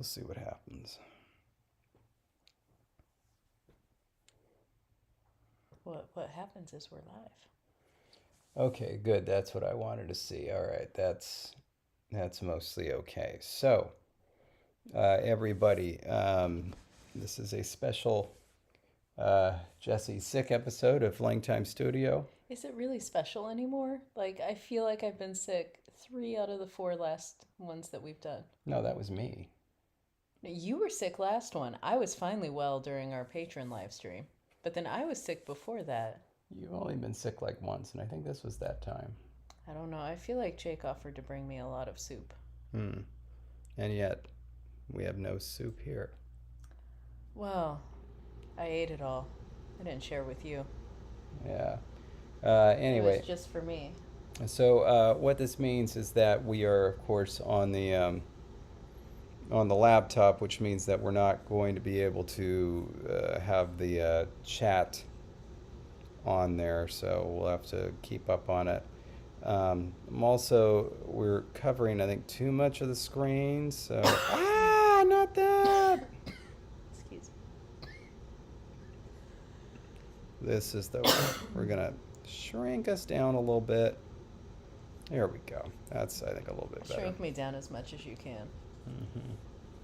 We'll see what happens. What happens is we're live. Okay, good. That's what I wanted to see. All right, that's mostly okay. So, everybody, this is a special Jesse Sick episode of LangTime Studio. Is it really special anymore? Like, I feel like I've been sick 3 out of the 4 last ones that we've done. No, that was me. You were sick last one. I was finally well during our patron live stream. But then I was sick before that. You've only been sick like once, and I think this was that time. I don't know. I feel like Jake offered to bring me a lot of soup. Hmm. And yet, we have no soup here. Well, I ate it all. I didn't share with you. Yeah. It Anyway, was just for me. so what this means is that we are, of course, on the laptop, which means that we're not going to be able to have the chat on there, so we'll have to keep up on it. We're covering, I think, too much of the screen, so. Not that! Excuse me. This is the. We're gonna shrink us down a little bit. There we go. That's, I think, a little bit better. Shrink me down as much as you can. Mm-hmm.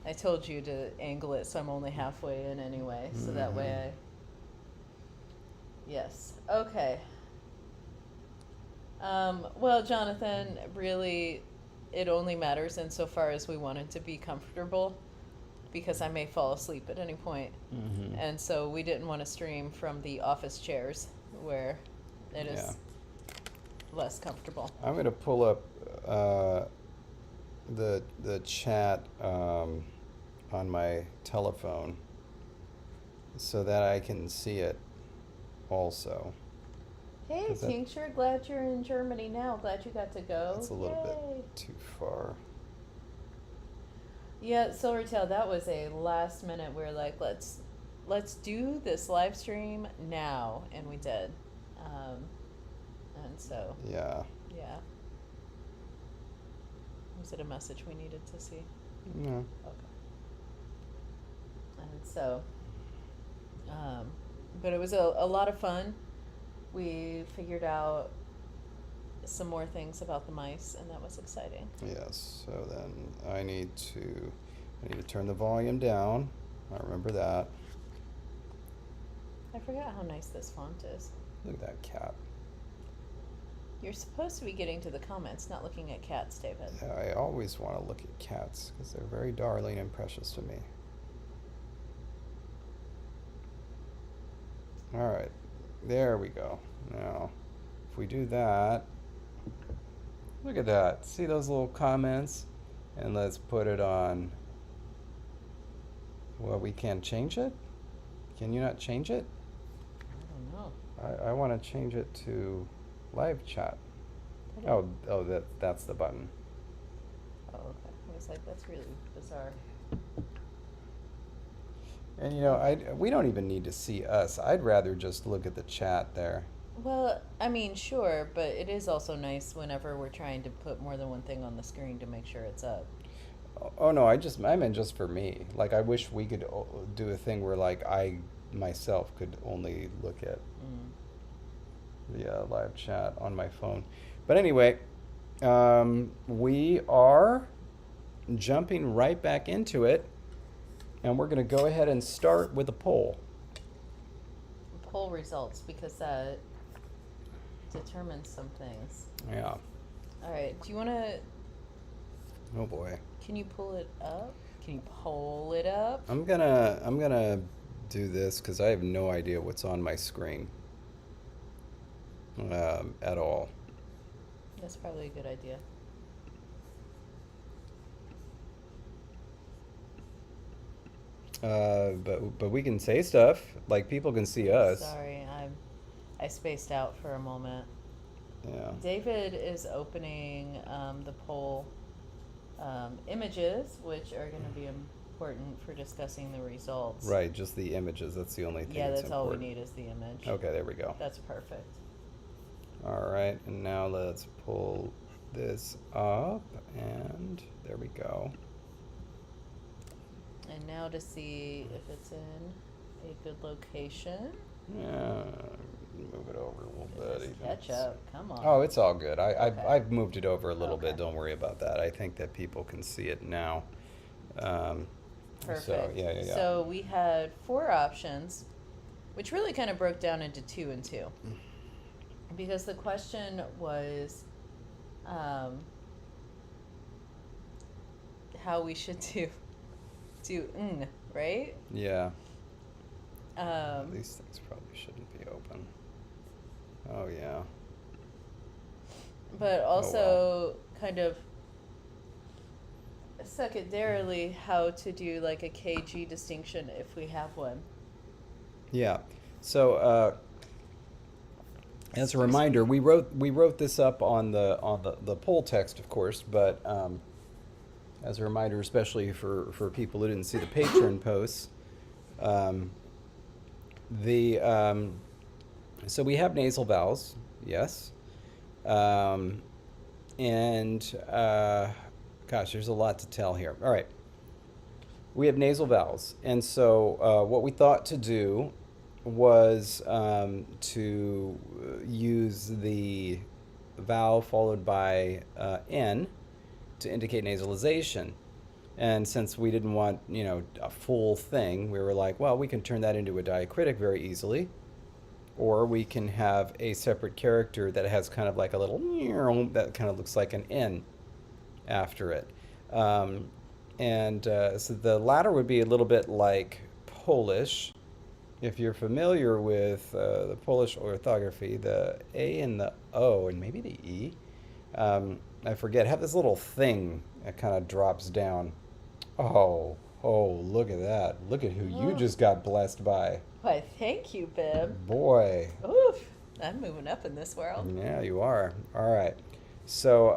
I told you to angle it so I'm only halfway in anyway, so that way I. Yes. Okay. Well, Jonathan, really, it only matters insofar as we want it to be comfortable, because I may fall asleep at any point. Mm-hmm. And so we didn't want to stream from the office chairs where it is less comfortable. I'm going to pull up the chat on my telephone so that I can see it also. Hey, Tincture, glad you're in Germany now. Glad you got to go. It's a little bit too far. Yeah, Silvertail, that was a last minute. We were like, let's do this live stream now, and we did. And so Yeah. yeah. Was it a message we needed to see? No. Okay. And so, but it was a lot of fun. We figured out some more things about the mice, and that was exciting. Yes. So then I need to turn the volume down. I remember that. I forgot how nice this font is. Look at that cat. You're supposed to be getting to the comments, not looking at cats, David. I always want to look at cats because they're very darling and precious to me. All right. There we go. Now, if we do that, look at that. See those little comments? And let's put it on. Well, we can't change it? Can you not change it? I don't know. I want to change it to live chat. Oh, that's the button. Oh, okay. I was like, that's really bizarre. And we don't even need to see us. I'd rather just look at the chat there. Well, I mean, sure, but it is also nice whenever we're trying to put more than one thing on the screen to make sure it's up. Oh no, I meant just for me. Like I wish we could do a thing where like I myself could only look at the live chat on my phone. But anyway, we are jumping right back into it, and we're going to go ahead and start with a poll. Poll results, because that determines some things. Yeah. All right. Do you want to? Oh boy. Can you pull it up? Can you pull it up? I'm gonna do this because I have no idea what's on my screen at all. That's probably a good idea. But we can say stuff, like people can see us. Sorry, I spaced out for a moment. Yeah. David is opening the poll images, which are going to be important for discussing the results. Right, just the images. That's the only thing. Yeah, that's important. all we need is the image. Okay, there we go. That's perfect. All right, and now let's pull this up, and there we go. And now to see if it's in a good location. Yeah, move it over a little bit. Just Even. catch up. Come on. Oh, it's all good. Okay. I've moved it over a little Okay. bit. Don't worry about that. I think that people can see it now. Um, Perfect. So yeah. So we had 4 options, which really kind of broke down into 2 and 2. Because the question was how we should do right? Yeah. Um, These things probably shouldn't be open. Oh yeah. but Oh, also kind of secondarily how to do like a KG distinction if we have one. Yeah. So as a Excuse reminder, me. we wrote this up on the poll text, of course, but as a reminder, especially for people who didn't see the Patreon posts, um, the so we have nasal vowels, yes, um, and gosh, there's a lot to tell here. All right, we have nasal vowels, and so what we thought to do was to use the vowel followed by n to indicate nasalization. And since we didn't want, a full thing, we were like, well, we can turn that into a diacritic very easily, or we can have a separate character that has kind of like a little that kind of looks like an N after it. Um, and so the latter would be a little bit like Polish. If you're familiar with the Polish orthography, the A and the O, and maybe the E, I forget, have this little thing that kind of drops down. Oh, look at that. Look at who you Oh, just got blessed by. why, thank you, Bib. Boy. Oof, I'm moving up in this world. Yeah, you are. All right. So,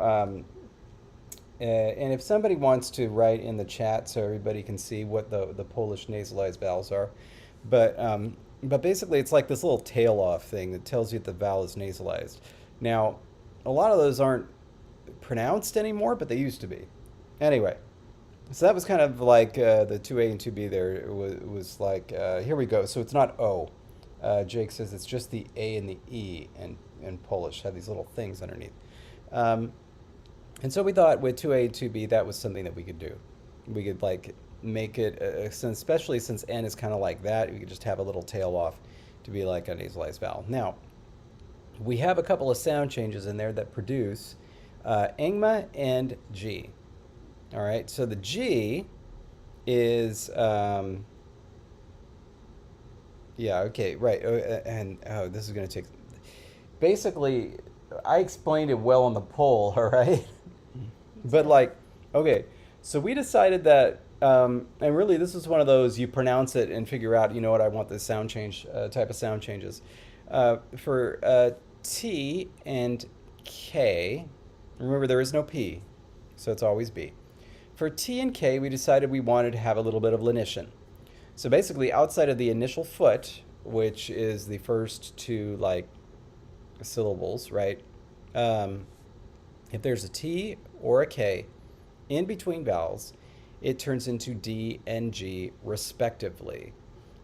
and if somebody wants to write in the chat so everybody can see what the Polish nasalized vowels are, but basically it's like this little tail off thing that tells you that the vowel is nasalized. Now, a lot of those aren't pronounced anymore, but they used to be. Anyway, so that was kind of like the 2A and 2B there. It was like, here we go. So it's not O. Jake says it's just the A and the E in Polish, have these little things underneath. Um, and so we thought with 2A and 2B, that was something that we could do. We could like make it, especially since N is kind of like that, we could just have a little tail off to be like a nasalized vowel. Now, we have a couple of sound changes in there that produce ngma and G. All right, so the G is, yeah, okay, right. And this is going to take, basically, I explained it well on the poll, all right? But like, okay, so we decided that, and really this is one of those you pronounce it and figure out, you know what, I want this sound change, type of sound changes. For T and K, remember there is no P, so it's always B. For T and K, we decided we wanted to have a little bit of lenition. So basically, outside of the initial foot, which is the first 2 like syllables, right? If there's a T or a K in between vowels, it turns into D and G respectively.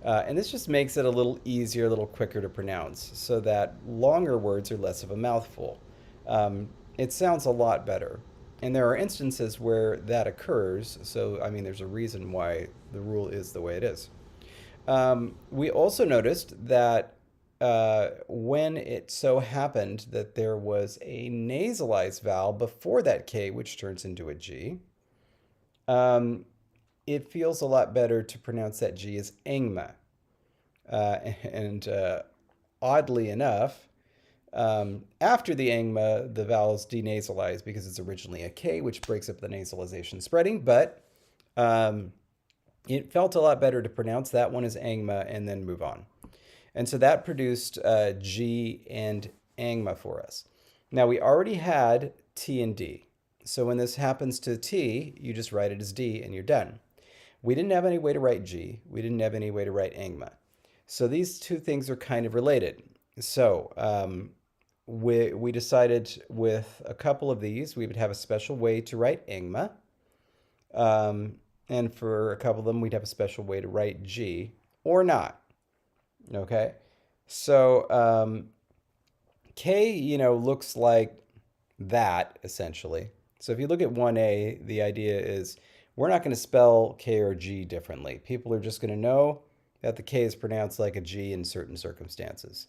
And this just makes it a little easier, a little quicker to pronounce, so that longer words are less of a mouthful. It sounds a lot better. And there are instances where that occurs, so I mean, there's a reason why the rule is the way it is. We also noticed that when it so happened that there was a nasalized vowel before that K, which turns into a G, it feels a lot better to pronounce that G as ngma. And oddly enough, after the ngma, the vowel is denasalized because it's originally a K, which breaks up the nasalization spreading, but it felt a lot better to pronounce that one as angma and then move on. And so that produced G and angma for us. Now we already had T and D. So when this happens to T, you just write it as D and you're done. We didn't have any way to write G. We didn't have any way to write angma. So these two things are kind of related. So we decided with a couple of these, we would have a special way to write angma. And for a couple of them, we'd have a special way to write G or not. Okay. So K, looks like that essentially. So if you look at 1A, the idea is we're not going to spell K or G differently. People are just going to know that the K is pronounced like a G in certain circumstances.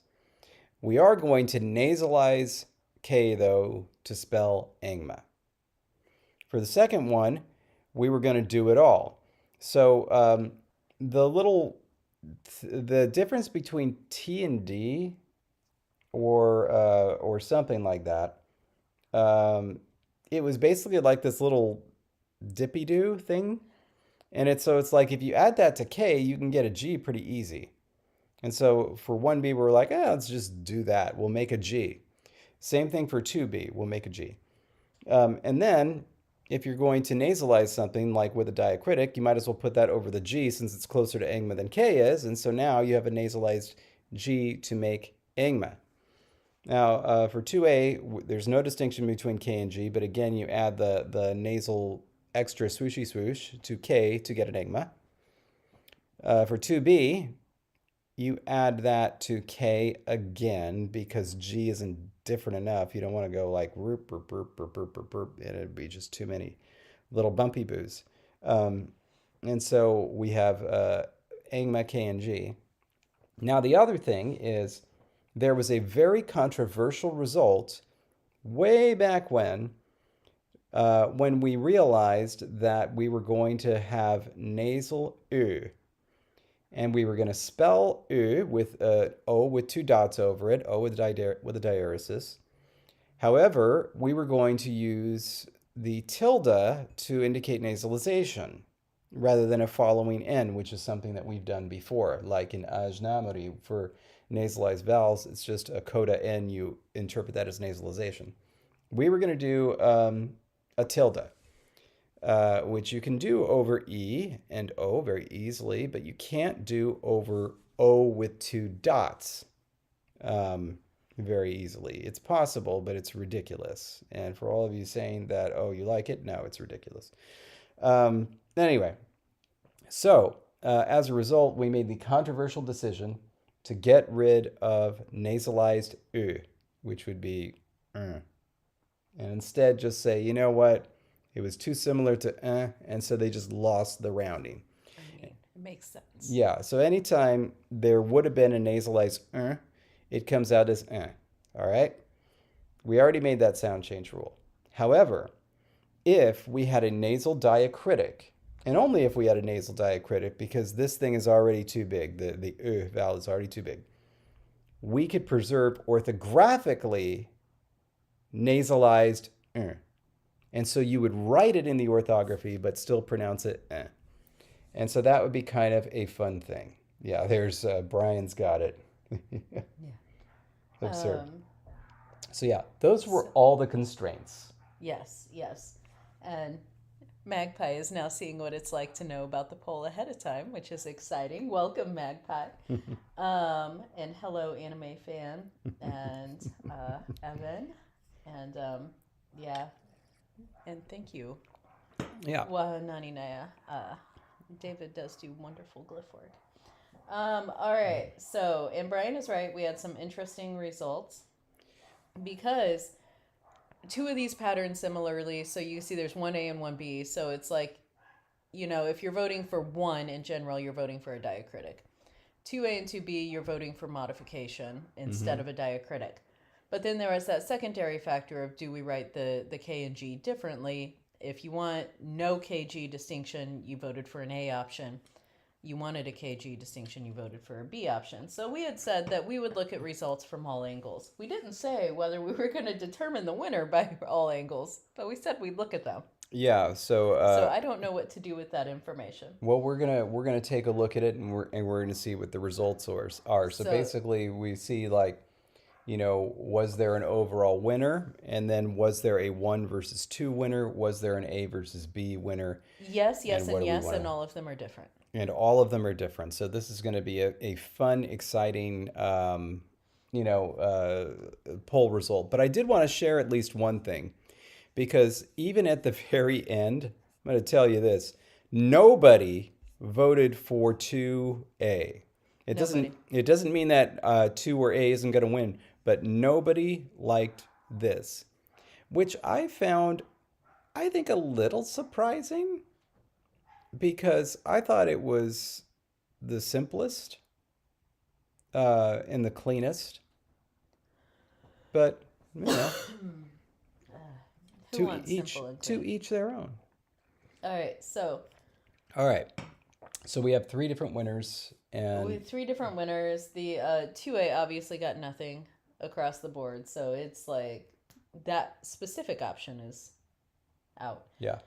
We are going to nasalize K, though, to spell Engma. For the second one, we were going to do it all. So the little, the difference between T and D or something like that, um, it was basically like this little dippy do thing. And it's like if you add that to K, you can get a G pretty easy. And so for 1B, we're like, let's just do that. We'll make a G. Same thing for 2B, we'll make a G. And then if you're going to nasalize something like with a diacritic, you might as well put that over the G since it's closer to Engma than K is. And so now you have a nasalized G to make Engma. Now, for 2A, there's no distinction between K and G, but again, you add the nasal extra swooshy swoosh to K to get an Engma. For 2B, you add that to K again because G isn't different enough. You don't want to go like roop, roop, roop, roop, roop, roop, roop, and it'd be just too many little bumpy boos. And so we have Engma, K, and G. Now, the other thing is there was a very controversial result way back when we realized that we were going to have nasal U. And we were going to spell U with O with two dots over it, O with a diaresis. However, we were going to use the tilde to indicate nasalization rather than a following N, which is something that we've done before. Like in Ajnamuri, for nasalized vowels, it's just a coda N, you interpret that as nasalization. We were going to do a tilde. Which you can do over E and O very easily, but you can't do over O with two dots very easily. It's possible, but it's ridiculous. And for all of you saying that, oh, you like it, no, it's ridiculous. Anyway, so as a result, we made the controversial decision to get rid of nasalized U, which would be and instead just say, you know what? It was too similar to and so they just lost the rounding. I mean, it makes sense. Yeah, so anytime there would have been a nasalized it comes out as all right? We already made that sound change rule. However, if we had a nasal diacritic, and only if we had a nasal diacritic, because this thing is already too big, the vowel is already too big, we could preserve orthographically nasalized and so you would write it in the orthography, but still pronounce it And so that would be kind of a fun thing. Yeah, there's Brian's got it. Yeah. Absurd. So yeah, those were all the constraints. Yes, yes. And Magpie is now seeing what it's like to know about the poll ahead of time, which is exciting. Welcome, Magpie. And hello, anime fan, and Evan. And yeah. And thank you. Yeah. Wahanani David does do wonderful glyph work. All right. So, and Brian is right. We had some interesting results because two of these patterns similarly. So you see there's 1A and 1B. So it's like, if you're voting for one in general, you're voting for a diacritic. 2A and 2B, you're voting for modification instead of a diacritic. But then there was that secondary factor of do we write the K and G differently? If you want no KG distinction, you voted for an A option. You wanted a KG distinction, you voted for a B option. So we had said that we would look at results from all angles. We didn't say whether we were going to determine the winner by all angles, but we said we'd look at them. Yeah, so I don't know what to do with that information. Well, we're gonna take a look at it, and we're gonna see what the results are. So basically, we see like, was there an overall winner? And then was there a 1 versus 2 winner? Was there an A versus B winner? Yes, and yes, and all of them are different. And all of them are different. So this is going to be a fun, exciting, poll result. But I did want to share at least one thing, because even at the very end, I'm going to tell you this. Nobody voted for 2A. Nobody. It doesn't mean that 2 or A isn't going to win, but nobody liked this, which I found, I think, a little surprising because I thought it was the simplest and the cleanest. But you know, Who wants simple and to clean? each their own. All right, so All right. So we have 3 different winners, we and have 3 different winners. The 2A obviously got nothing across the board, so it's like that specific option is out. yeah.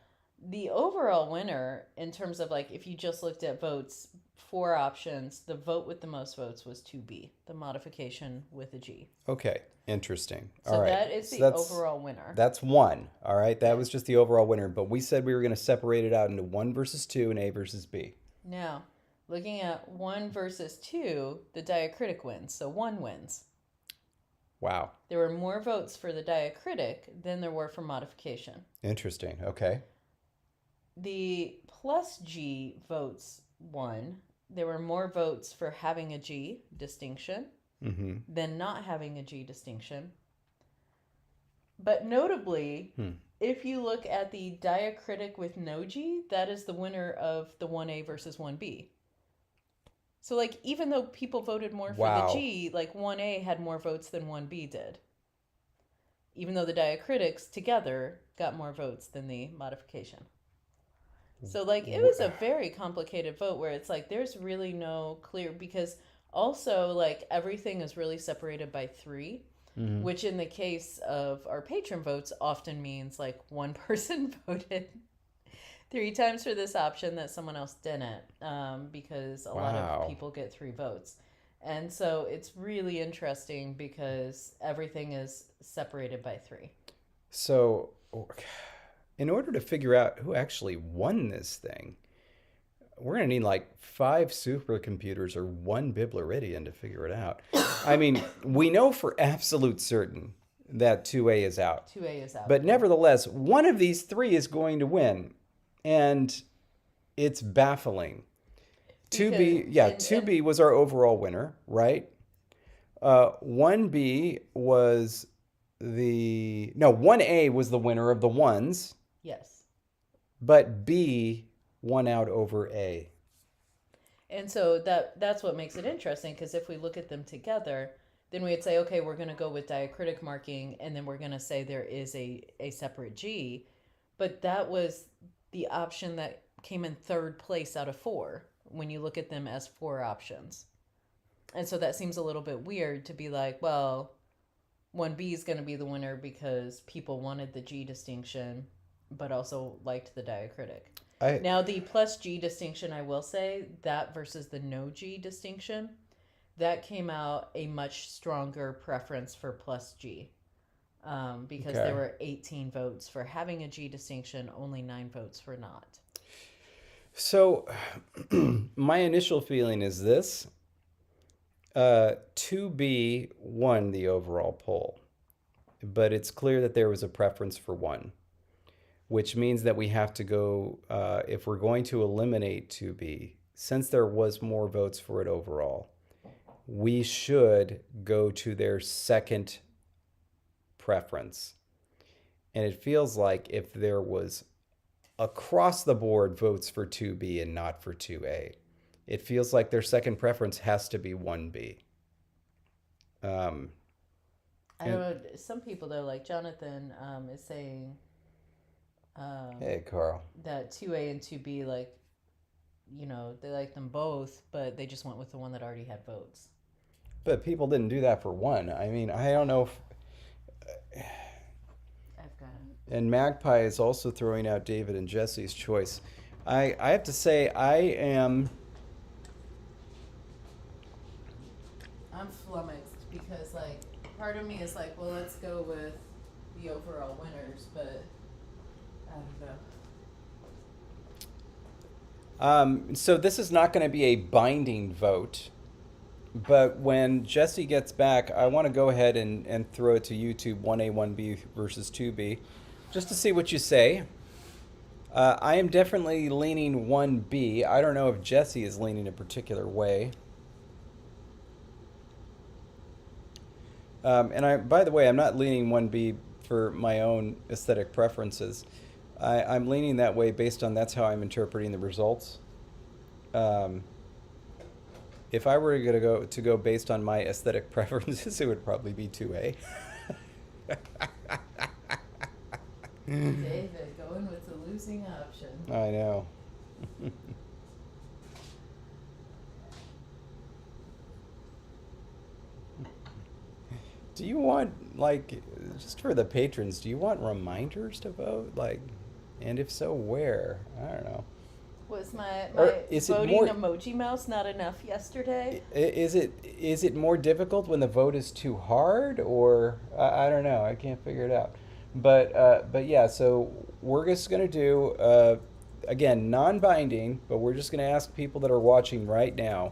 The overall winner, in terms of like if you just looked at votes, 4 options, the vote with the most votes was 2B, the modification with a G. Okay. Interesting. So All right. that is So the overall winner. That's 1. All right. That was just the overall winner, but we said we were going to separate it out into 1 versus 2 and A versus B. Now, looking at 1 versus 2, the diacritic wins. So 1 wins. Wow. There were more votes for the diacritic than there were for modification. Interesting. Okay. The plus G votes won. There were more votes for having a G distinction than not having a G distinction. But notably, if you look at the diacritic with no G, that is the winner of the 1A versus 1B. So, like, even though people voted more for Wow. the G, like, 1A had more votes than 1B did. Even though the diacritics together got more votes than the modification. So, like, it was a very complicated vote where it's like there's really no clear, because also, like, everything is really separated by 3. Which in the case of our patron votes often means like one person voted 3 times for this option that someone else didn't, because a lot of people get 3 votes. And so it's really interesting because everything is separated by 3. So, in order to figure out who actually won this thing, we're going to need like 5 supercomputers or 1 Biblaridian to figure it out. I mean, we know for absolute certain that 2A is out. 2A is out. But nevertheless, one of these 3 is going to win. And it's baffling. 2B was our overall winner, right? 1B was 1A was the winner of the ones. Yes. But B won out over A. And so that's what makes it interesting, because if we look at them together, then we'd say, okay, we're going to go with diacritic marking, and then we're going to say there is a separate G. But that was the option that came in 3rd place out of 4 when you look at them as 4 options. And so that seems a little bit weird to be like, well, 1B is going to be the winner because people wanted the G distinction, but also liked the diacritic. Now, the plus G distinction, I will say, that versus the no G distinction, that came out a much stronger preference for plus G. Because there were 18 votes for having a G distinction, only 9 votes for not. So, my initial feeling is this. 2B won the overall poll, but it's clear that there was a preference for 1. Which means that we have to go, if we're going to eliminate 2B, since there was more votes for it overall, we should go to their second preference. And it feels like if there was across the board votes for 2B and not for 2A, it feels like their second preference has to be 1B. I don't know. Some people, though, like Jonathan is saying... hey, Carl. That 2A and 2B, like, you know, they like them both, but they just went with the one that already had votes. But people didn't do that for 1. I mean, I don't know if... I've got it. And Magpie is also throwing out David and Jesse's choice. I have to say, I'm flummoxed because, like, part of me is like, well, let's go with the overall winners, but I don't know. So this is not going to be a binding vote, but when Jesse gets back, I want to go ahead and throw it to YouTube, 1A, 1B versus 2B, just to see what you say. I am definitely leaning 1B. I don't know if Jesse is leaning a particular way. And by the way, I'm not leaning 1B for my own aesthetic preferences. I'm leaning that way based on that's how I'm interpreting the results. Um, if I were to go based on my aesthetic preferences, it would probably be 2A. David going with the losing option. I know. Do you want, like, just for the patrons, do you want reminders to vote? Like, and if so, where? I don't know. Was my Or is it voting more? emoji mouse not enough yesterday? Is it more difficult when the vote is too hard, or I don't know. I can't figure it out. But yeah. So we're just gonna do again non-binding, but we're just gonna ask people that are watching right now,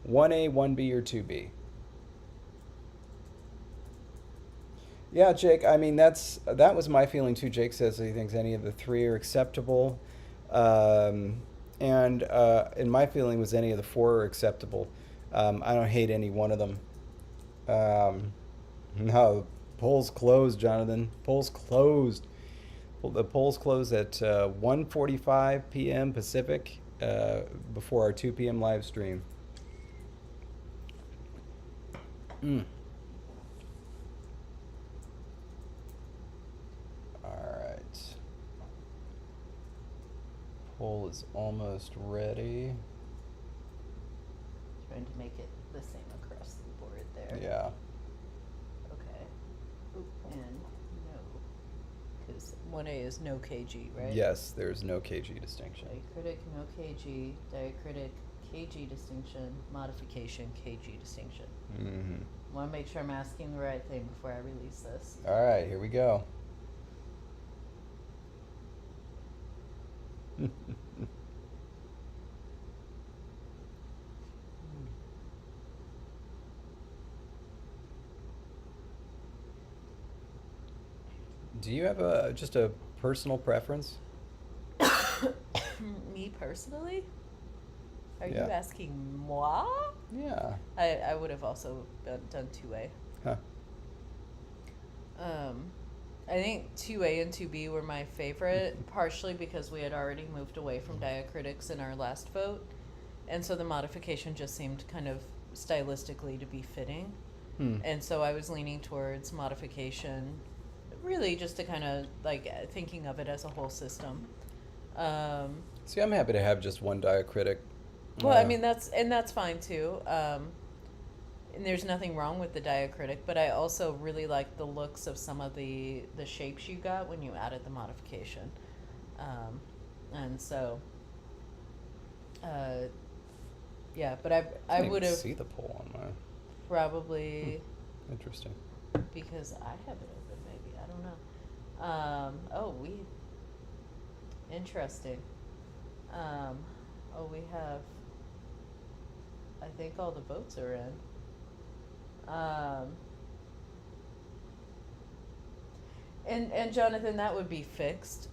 1A, 1B, or 2B. Yeah, Jake. I mean, that was my feeling too. Jake says he thinks any of the three are acceptable, um, and my feeling was any of the four are acceptable. I don't hate any one of them. Um, no, polls closed, Jonathan. Polls closed. The polls close at 1:45 p.m. Pacific before our 2 p.m. live stream. Mm. All right. Poll is almost ready. Trying to make it the same across the board there. Yeah. Okay. Oop, and no. Because 1A is no KG, right? Yes, there's no KG distinction. Diacritic, no KG. Diacritic, KG distinction. Modification, KG distinction. Mm-hmm. I want to make sure I'm asking the right thing before I release this. All right, here we go. Do you have just a personal preference? Me personally? Are Yeah. you asking moi? Yeah. I would have also done 2A. Huh. I think 2A and 2B were my favorite, partially because we had already moved away from diacritics in our last vote. And so the modification just seemed kind of stylistically to be fitting. And so I was leaning towards modification, really just to kind of like thinking of it as a whole system. See, I'm happy to have just one diacritic. Well, I mean, that's fine too. And there's nothing wrong with the diacritic, but I also really like the looks of some of the shapes you got when you added the modification. And so, yeah, but I would have see the poll on mine. probably Interesting. because I have it open. Maybe I don't know. Interesting. We have. I think all the votes are in. And Jonathan, that would be fixed.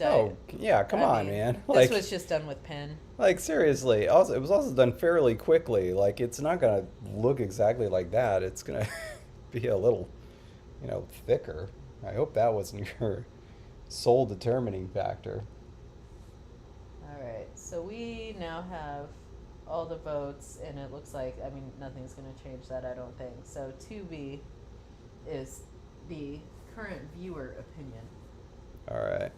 Oh, yeah, come on, man. This was just done with pen. Like, seriously. Also, it was also done fairly quickly. Like, it's not going to look exactly like that. It's going to be a little, thicker. I hope that wasn't your sole determining factor. All right, so we now have all the votes, and it looks like, nothing's going to change that, I don't think. So 2B is the current viewer opinion. All right.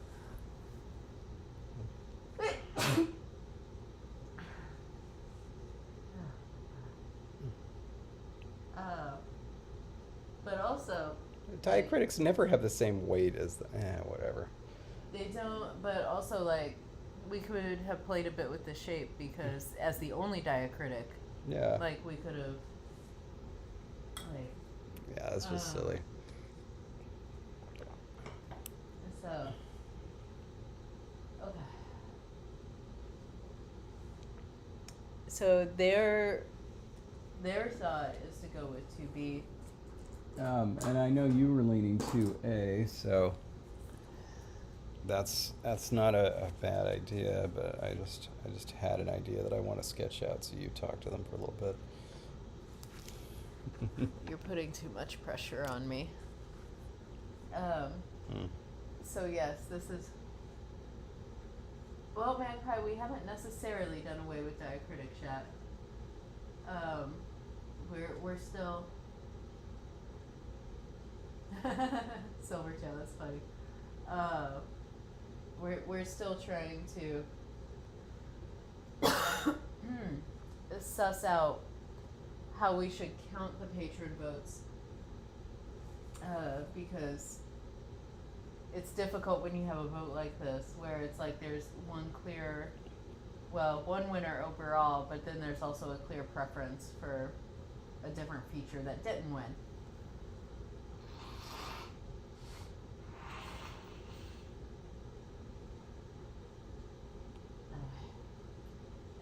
But also, Diacritics never have the same weight as whatever. they don't, but also, like, we could have played a bit with the shape because as the only diacritic, Yeah. like, we could have, like, Yeah, that's just silly. so, okay. So their thought is to go with 2B. And I know you were leaning 2A, so that's not a bad idea, but I just had an idea that I want to sketch out, so you talk to them for a little bit. You're putting too much pressure on me. Um, Hmm. so yes, this is. Well, Magpie, we haven't necessarily done away with diacritic chat. We're still. Silvertail, that's funny. We're still trying to suss out how we should count the patron votes, because it's difficult when you have a vote like this where it's like there's one winner overall, but then there's also a clear preference for a different feature that didn't win.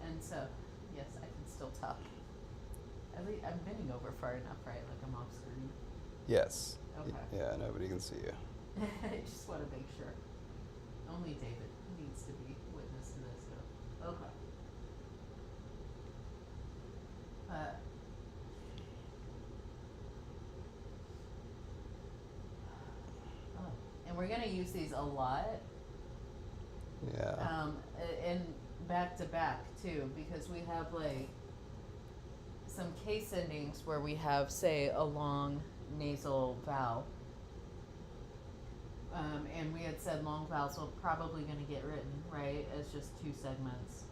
And so, yes, I can still talk. At least I'm bending over far enough, right? Like I'm off screen. Yes. Okay. Yeah, nobody can see you. I just want to make sure. Only David needs to be witness to this, though. Okay. And we're gonna use these a lot. Yeah. And back to back too, because we have like some case endings where we have, say, a long nasal vowel. And we had said long vowels were probably going to get written, right, as just two segments.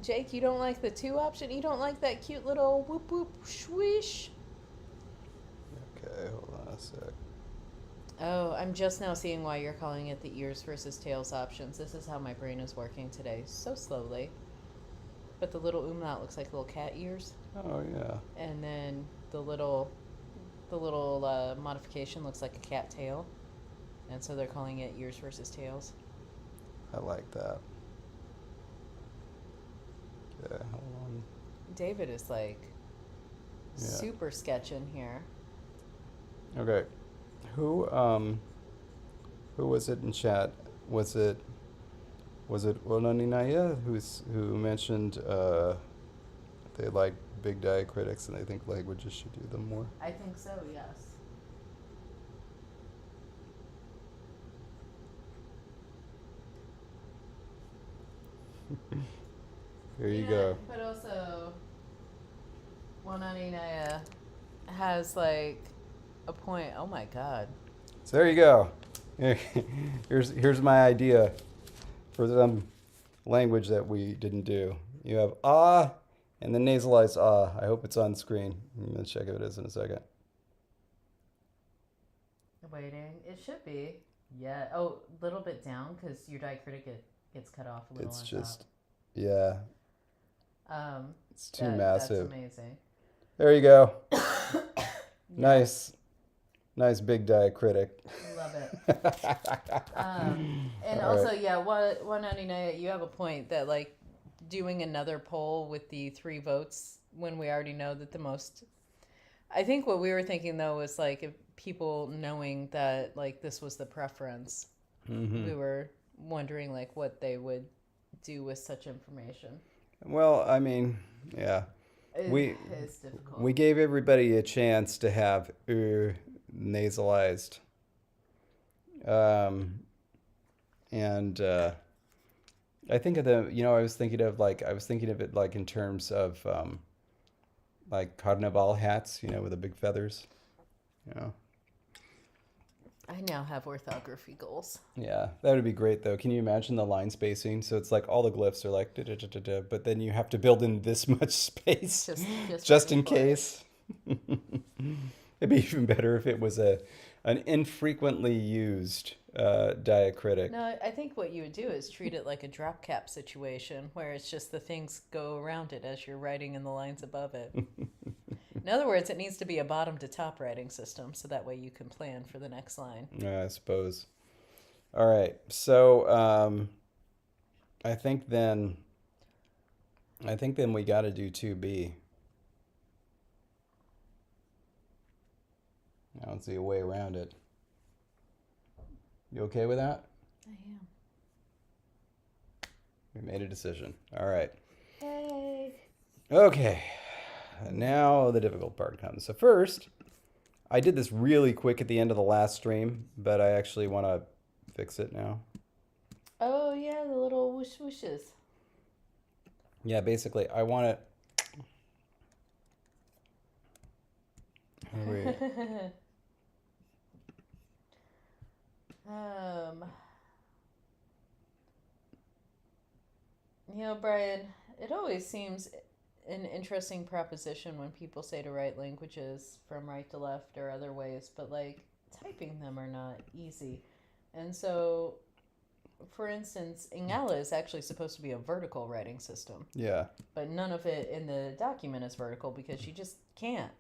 Jake, you don't like the two option? You don't like that cute little whoop whoop swish? Okay, hold on a sec. Oh, I'm just now seeing why you're calling it the ears versus tails options. This is how my brain is working today, so slowly. But the little umlaut looks like little cat ears. Oh yeah. And then the little modification looks like a cat tail. And so they're calling it ears versus tails. I like that. Okay, hold on. David is like super sketching here. Okay. Who was it in chat? Was it Onaninaya who mentioned they like big diacritics and they think languages should do them more? I think so, yes. Here you go. But also, Onaninaya has like a point. Oh my god. So there you go. Here's my idea for some language that we didn't do. You have ah and then nasalized ah. I hope it's on screen. I'm gonna check if it is in a second. Waiting. It should be. Yeah. Oh, a little bit down because your diacritic gets cut off a little. It's on just, top. yeah. It's too massive. That's amazing. There you go. Yeah. Nice big diacritic. Love it. And All also, right. yeah, 199, you have a point that like doing another poll with the 3 votes when we already know that the most. I think what we were thinking though was like if people knowing that like this was the preference, we were wondering like what they would do with such information. Well, I mean, yeah. It's difficult. We gave everybody a chance to have nasalized. And I think of I was thinking of it like in terms of like carnival hats, with the big feathers, I now have orthography goals. Yeah, that would be great though. Can you imagine the line spacing? So it's like all the glyphs are like da-da-da-da-da, but then you have to build in this much space just in case. It'd be even better if it was an infrequently used diacritic. No, I think what you would do is treat it like a drop cap situation where it's just the things go around it as you're writing in the lines above it. In other words, it needs to be a bottom to top writing system so that way you can plan for the next line. I suppose. All right. So I think then we got to do 2B. I don't see a way around it. You okay with that? I am. We made a decision. All right. Hey. Okay. Now the difficult part comes. So first, I did this really quick at the end of the last stream, but I actually want to fix it now. Oh yeah, the little whoosh whooshes. Yeah, basically, I want it. um, Brian, it always seems an interesting proposition when people say to write languages from right to left or other ways, but like typing them are not easy. And so, for instance, Ingala is actually supposed to be a vertical writing system. Yeah. But none of it in the document is vertical because you just can't.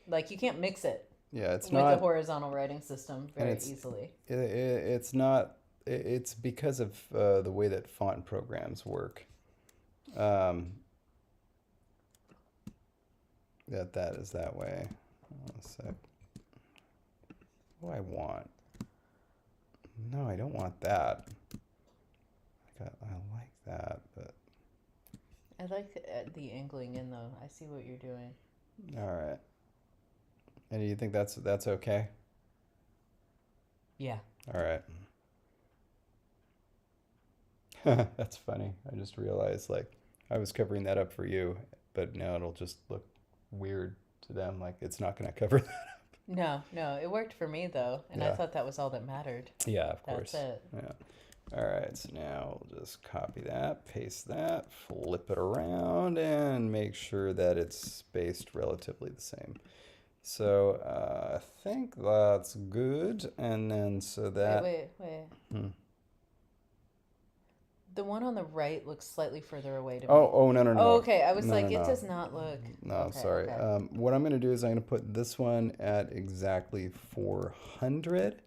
Like, you can't mix it. Yeah, it's with not a horizontal writing system very easily. It's not. It's because of the way that font programs work. That is that way. Hold on a sec. What do I want? No, I don't want that. I like that, but I like the angling in though. I see what you're doing. all right. And you think that's okay? Yeah. All right. That's funny. I just realized like I was covering that up for you, but now it'll just look weird to them. Like it's not going to cover that up. No, it worked for me though, and I thought that was all that mattered. Yeah, of course. That's it. Yeah. All right, so now we'll just copy that, paste that, flip it around, and make sure that it's spaced relatively the same. So I think that's good, and then so that... Wait. The one on the right looks slightly further away to me. Oh, no. Oh, okay. I was No, like, no, it no. does not look... No, okay, sorry. Okay. What I'm going to do is I'm going to put this one at exactly 400.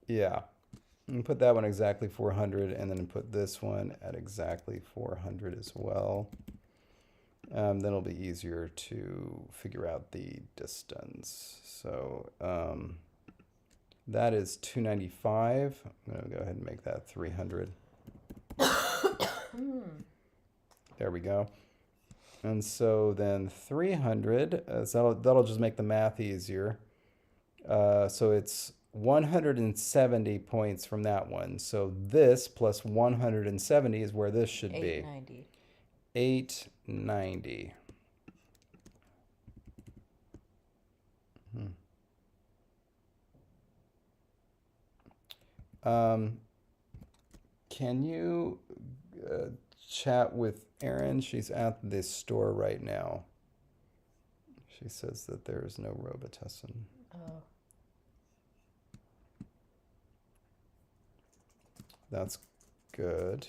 Yeah. And put that one exactly 400, and then put this one at exactly 400 as well. Then it'll be easier to figure out the distance. So that is 295. I'm going to go ahead and make that 300. There we go. And so then 300, so that'll just make the math easier. So it's 170 points from that one. So this plus 170 is where this should be. 890. 890. Can you chat with Erin? She's at this store right now. She says that there is no Robitussin. Oh. That's good.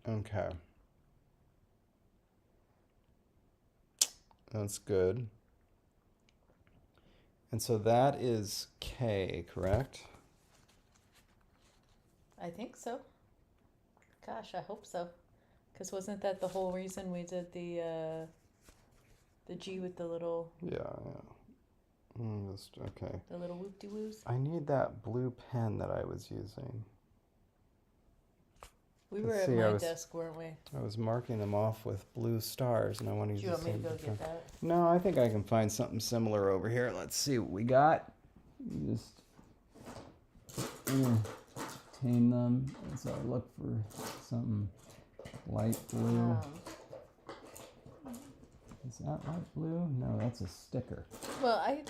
Okay. That's good. And so that is K, correct? I think so. Gosh, I hope so. Because wasn't that the whole reason we did the G with the little... Yeah. Okay. The little whoop-de-woos? I need that blue pen that I was using. We were at my desk, weren't we? I was marking them off with blue stars, and I want to use the same. Do you want me to go get that? No, I think I can find something similar over here. Let's see what we got. Just tame them as I look for something light blue. Is that light blue? No, that's a sticker. Well, I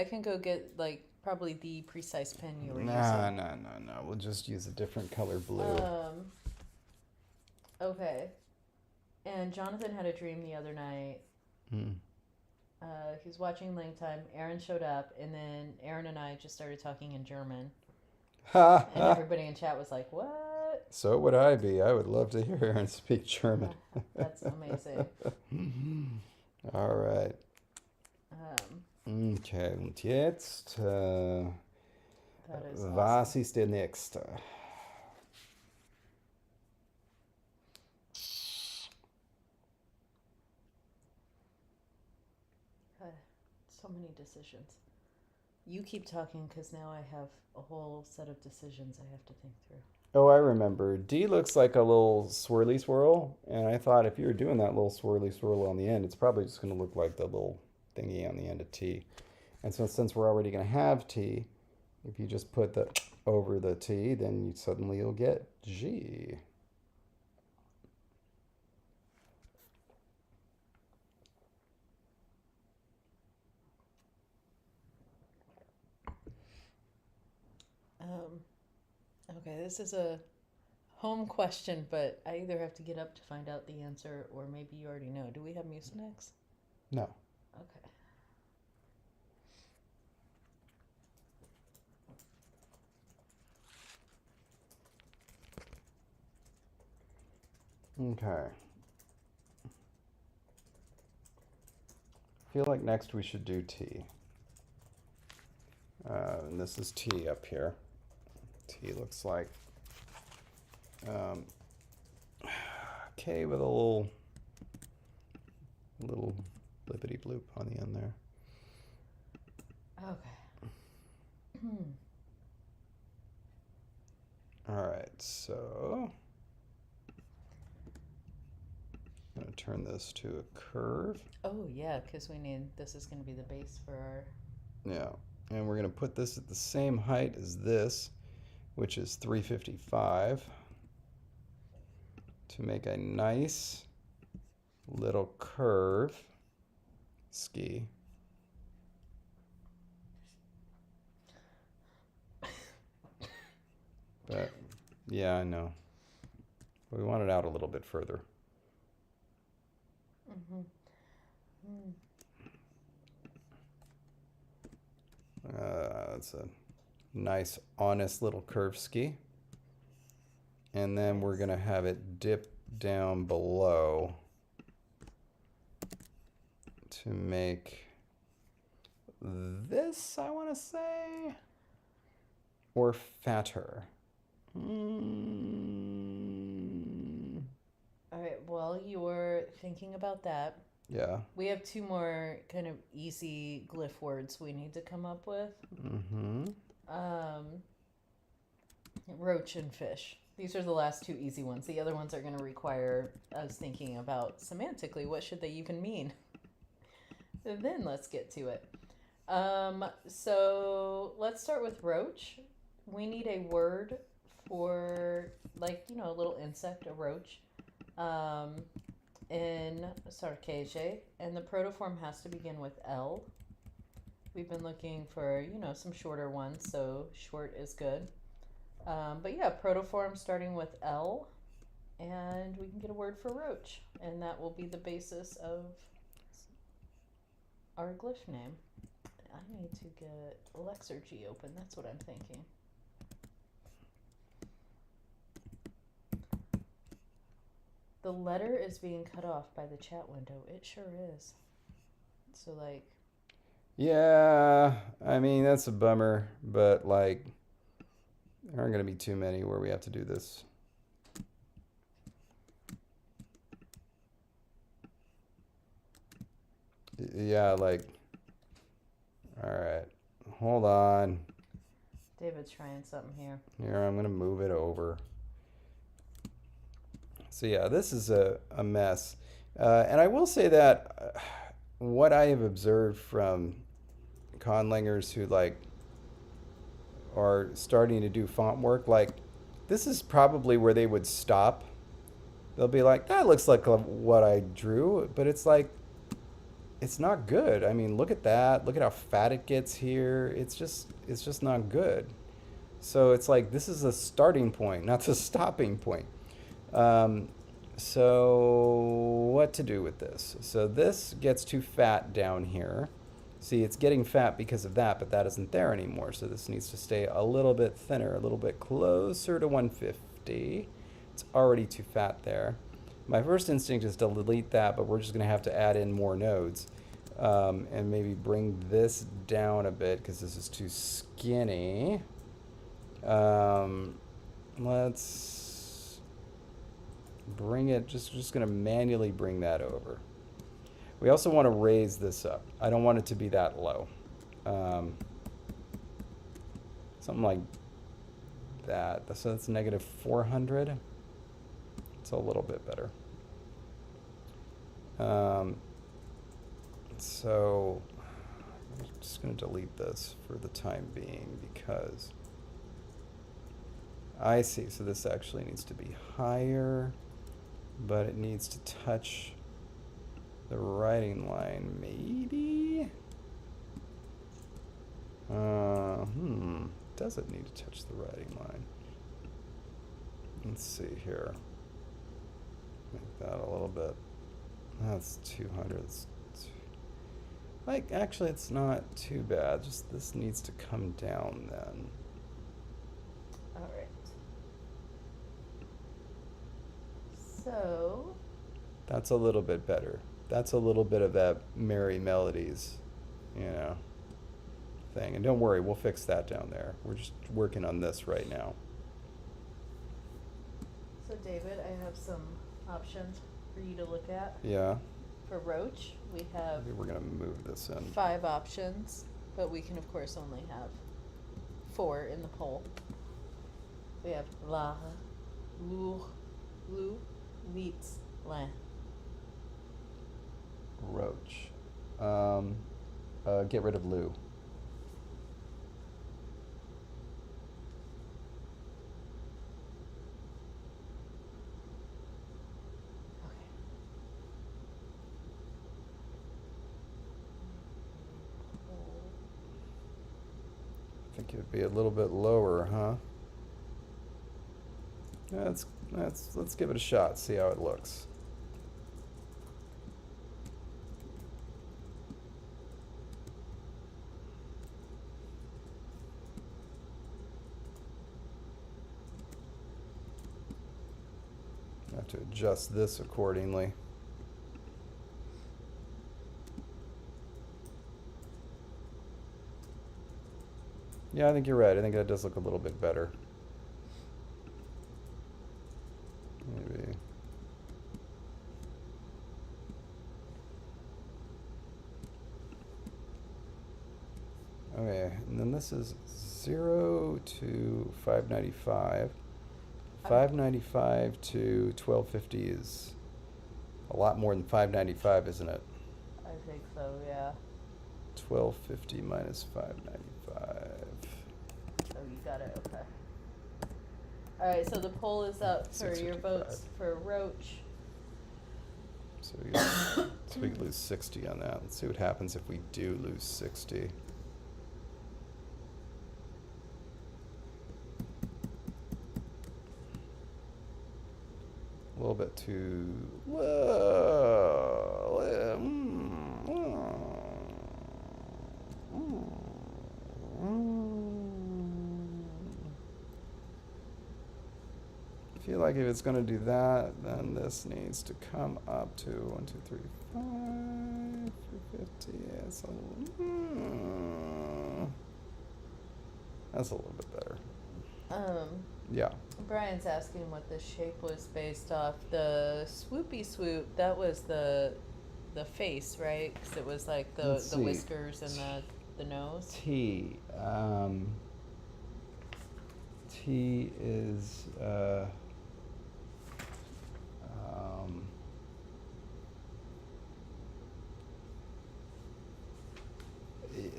can go get like probably the precise pen you were using. No. We'll just use a different color blue. Okay. And Jonathan had a dream the other night. He was watching LangTime. Aaron showed up, and then Aaron and I just started talking in German. And everybody in chat was like, "What?" So would I be. I would love to hear Aaron speak German. That's amazing. All right. Okay, und jetzt... That That is awesome. Was ist der nächste? God, so many decisions. You keep talking because now I have a whole set of decisions I have to think through. Oh, I remember. D looks like a little swirly swirl, and I thought if you were doing that little swirly swirl on the end, it's probably just going to look like the little thingy on the end of T. And so since we're already going to have T, if you just put the over the T, then you'll get G. Okay, this is a home question, but I either have to get up to find out the answer or maybe you already know. Do we have Mucinex? No. Okay. Okay. I feel like next we should do T. And this is T up here. T looks like K with a little blippity bloop on the end there. Okay. All right, so I'm going to turn this to a curve. Oh, yeah, because this is going to be the base for our... Yeah, and we're going to put this at the same height as this, which is 355, to make a nice little curve ski. But yeah, I know. We want it out a little bit further. It's a nice, honest little curve ski. And then we're going to have it dip down below to make this, I want to say, or fatter. All right, while you're thinking about that, Yeah. we have two more kind of easy glyph words we need to come up with. Roach and fish. These are the last two easy ones. The other ones are going to require us thinking about semantically what should they even mean. And then let's get to it. So let's start with roach. We need a word for, like, a little insect, a roach, in Sarkege, and the protoform has to begin with L. We've been looking for, some shorter ones, so short is good. But yeah, protoform starting with L, and we can get a word for roach, and that will be the basis of our glyph name. I need to get Lexergy open, that's what I'm thinking. The letter is being cut off by the chat window. It sure is. So, like... Yeah, I mean, that's a bummer, but, like, there aren't going to be too many where we have to do this. Yeah, like, all right, hold on. David's trying something here. Here, I'm going to move it over. So yeah, this is a mess. And I will say that what I have observed from conlangers who, like, are starting to do font work, like, this is probably where they would stop. They'll be like, that looks like what I drew, but it's like, it's not good. I mean, look at that. Look at how fat it gets here. It's just not good. So it's like, this is a starting point, not a stopping point. So what to do with this? So this gets too fat down here. See, it's getting fat because of that, but that isn't there anymore. So this needs to stay a little bit thinner, a little bit closer to 150. It's already too fat there. My first instinct is to delete that, but we're just going to have to add in more nodes. And maybe bring this down a bit because this is too skinny. Let's bring it, just going to manually bring that over. We also want to raise this up. I don't want it to be that low. Something like that. So that's negative 400. It's a little bit better. So I'm just going to delete this for the time being because I see. So this actually needs to be higher, but it needs to touch the writing line, maybe? Does it need to touch the writing line? Let's see here. Make that a little bit. That's 200. Like, actually, it's not too bad. Just this needs to come down then. All right. So. That's a little bit better. That's a little bit of that Merry Melodies, thing. And don't worry, we'll fix that down there. We're just working on this right now. So, David, I have some options for you to look at. Yeah. For Roach, we have. Maybe we're going to move this in. 5 options, but we can, of course, only have 4 in the poll. We have la, lour, lou, leets, lan. Roach. Get rid of Lou. I think it would be a little bit lower, huh? Let's give it a shot, see how it looks. I have to adjust this accordingly. Yeah, I think you're right. I think that does look a little bit better. Maybe. Okay, and then this is 0 to 595. 595 to 1250 is a lot more than 595, isn't it? I think so, yeah. 1250 minus 595. Oh, you got it, okay. Alright, so the poll is up for your 655. votes for Roach. So we could lose 60 on that. Let's see what happens if we do lose 60. A little bit too low. I feel like if it's going to do that, then this needs to come up to 1, 2, 3, 5, 350. That's a little bit better. Yeah. Brian's asking what this shape was based off. The swoopy swoop, that was the face, right? Because it was like the whiskers and the nose. T. T is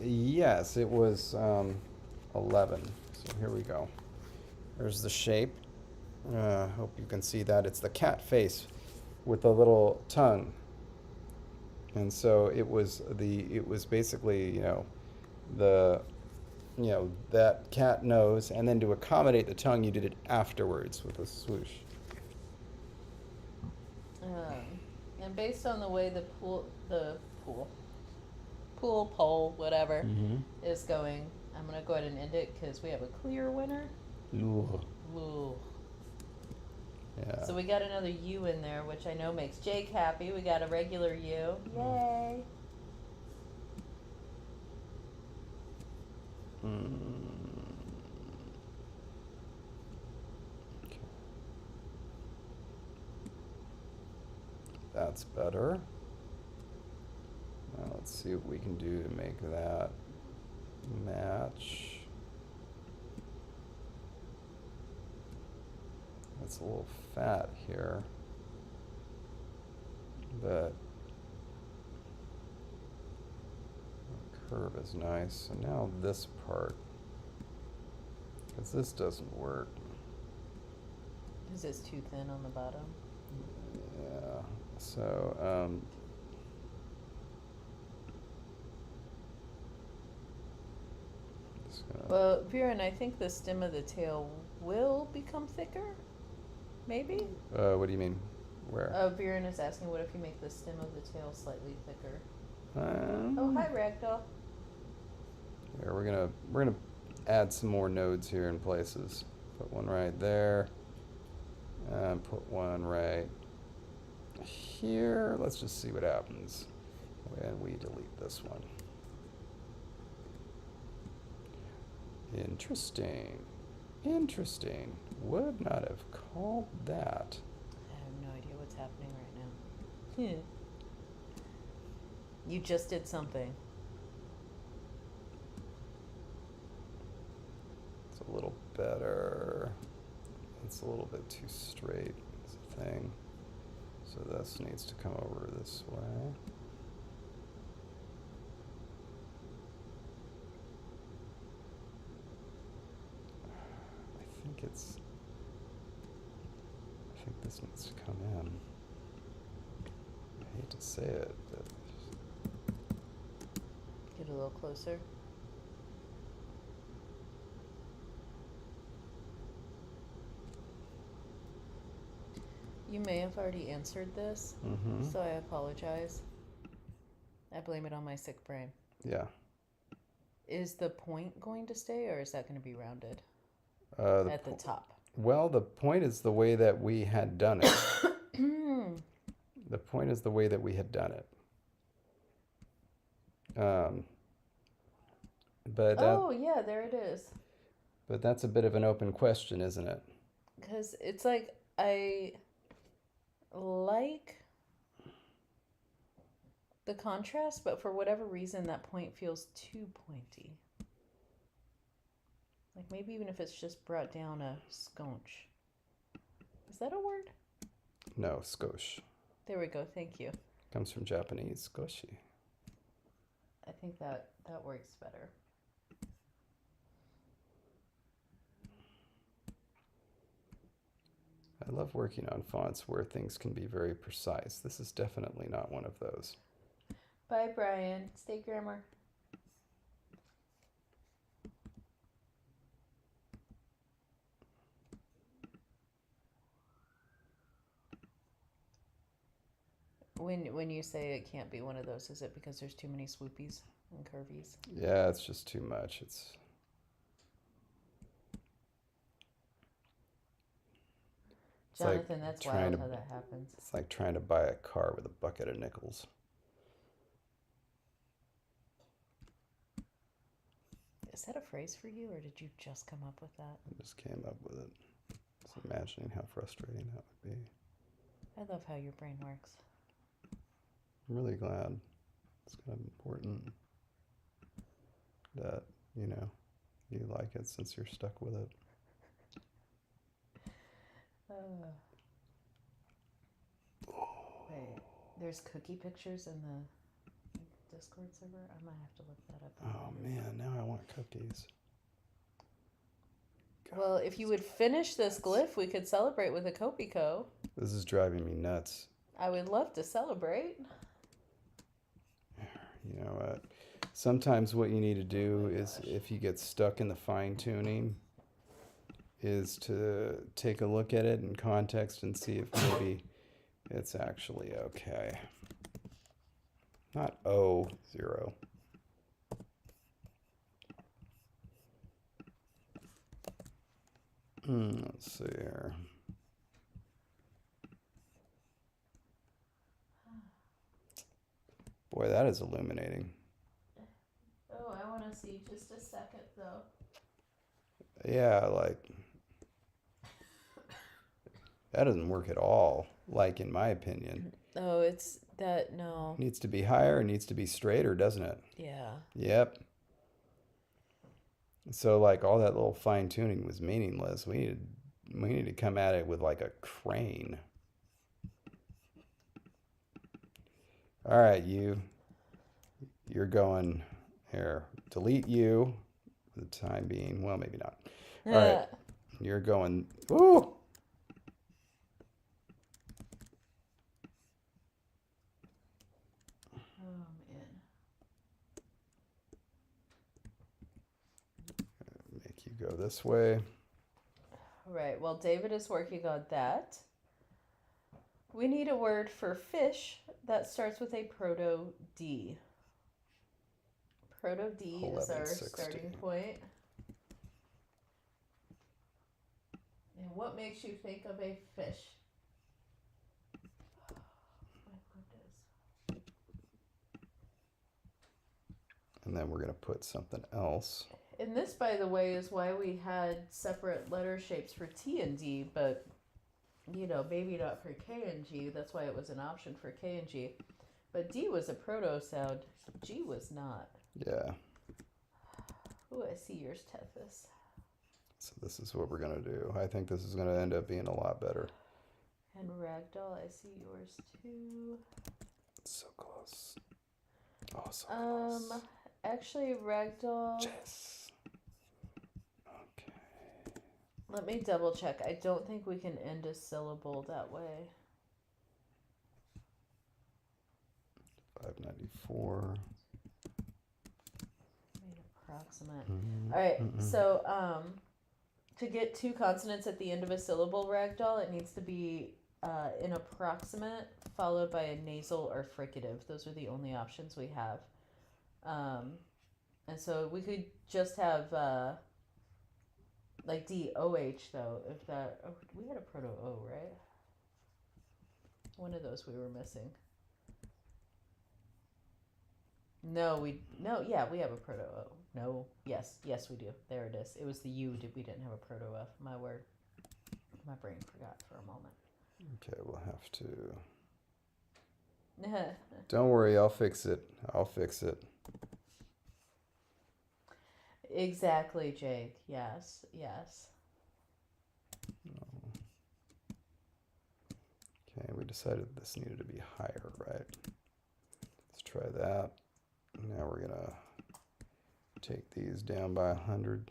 yes, it was 11. So here we go. There's the shape. Hope you can see that. It's the cat face with a little tongue. And so it was basically, that cat nose, and then to accommodate the tongue, you did it afterwards with a swoosh. And based on the way the poll, whatever, is going, I'm going to go ahead and end it because we have a clear winner. Lourd. Lourd. Yeah. So we got another U in there, which I know makes Jake happy. We got a regular U. Yay. That's better. Now let's see what we can do to make that match. It's a little fat here, but the curve is nice. So now this part, because this doesn't work. Is this too thin on the bottom? Yeah. So well, Viren, I think the stem of the tail will become thicker. Maybe? what do you mean? Where? Viren is asking, what if you make the stem of the tail slightly thicker? Oh, hi, Ragdoll. Here, we're gonna add some more nodes here in places. Put one right there, and put one right here. Let's just see what happens when we delete this one. Interesting. Interesting. Would not have called that. I have no idea what's happening right now. You just did something. It's a little better. It's a little bit too straight, is the thing. So this needs to come over this way. I think this needs to come in. I hate to say it, but Get a little closer. You may have already answered this, so I apologize. I blame it on my sick brain. Yeah. Is the point going to stay, or is that going to be rounded at the top? Well, the point is the way that we had done it. The point is the way that we had done it. But oh, yeah, there it is. But that's a bit of an open question, isn't it? Because it's like, I like the contrast, but for whatever reason, that point feels too pointy. Like maybe even if it's just brought down a scotch. Is that a word? No, skosh. There we go. Thank you. Comes from Japanese, skoshi. I think that works better. I love working on fonts where things can be very precise. This is definitely not one of those. Bye, Brian. Stay grammar. When you say it can't be one of those, is it because there's too many swoopies and curvies? Yeah, it's just too much. It's Jonathan, like that's wild how that happens. It's like trying to buy a car with a bucket of nickels. Is that a phrase for you, or did you just come up with that? I just came up with it. Just imagining how frustrating that would be. I love how your brain works. I'm really glad. It's kind of important that, you like it since you're stuck with it. Wait, there's cookie pictures in the Discord server? I might have to look that up. Oh man, now I want cookies. God, well, if you would finish this glyph, we could celebrate with a Kopiko. This is driving me nuts. I would love to celebrate. You know what? Sometimes what you need to do is, if you get stuck in the fine tuning, is to take a look at it in context and see if maybe it's actually okay. Not O, 0. Let's see here. Boy, that is illuminating. Oh, I want to see just a second, though. Yeah, like... That doesn't work at all, like in my opinion. Oh, it's that, no. Needs to be higher, needs to be straighter, doesn't it? Yeah. Yep. So like all that little fine tuning was meaningless. We need to come at it with like a crane. All right, you're going here. Delete you for the time being. Well, maybe not. All right, you're going. Ooh. Oh, man. Make you go this way. All right, well, David is working on that. We need a word for fish that starts with a proto D. Proto D is our 1160. starting point. And what makes you think of a fish? My goodness. And then we're going to put something else. And this, by the way, is why we had separate letter shapes for T and D, but, you know, maybe not for K and G. That's why it was an option for K and G. But D was a proto sound. G was not. Yeah. Ooh, I see yours, Tethys. So this is what we're going to do. I think this is going to end up being a lot better. And Ragdoll, I see yours too. It's so close. Oh, so close. Actually, Ragdoll. Yes. Okay. Let me double check. I don't think we can end a syllable that way. 594. Approximate. All right, so to get two consonants at the end of a syllable, Ragdoll, it needs to be an approximate followed by a nasal or fricative. Those are the only options we have. And so we could just have like DOH though, if that. Oh, we had a proto O, right? One of those we were missing. No, yeah, we have a proto O. No, yes, we do. There it is. It was the U. We didn't have a proto F. My word, my brain forgot for a moment. Okay, we'll have to. Don't worry, I'll fix it. Exactly, Jake. Yes. No. Okay, we decided this needed to be higher, right? Let's try that. Now we're gonna take these down by 100.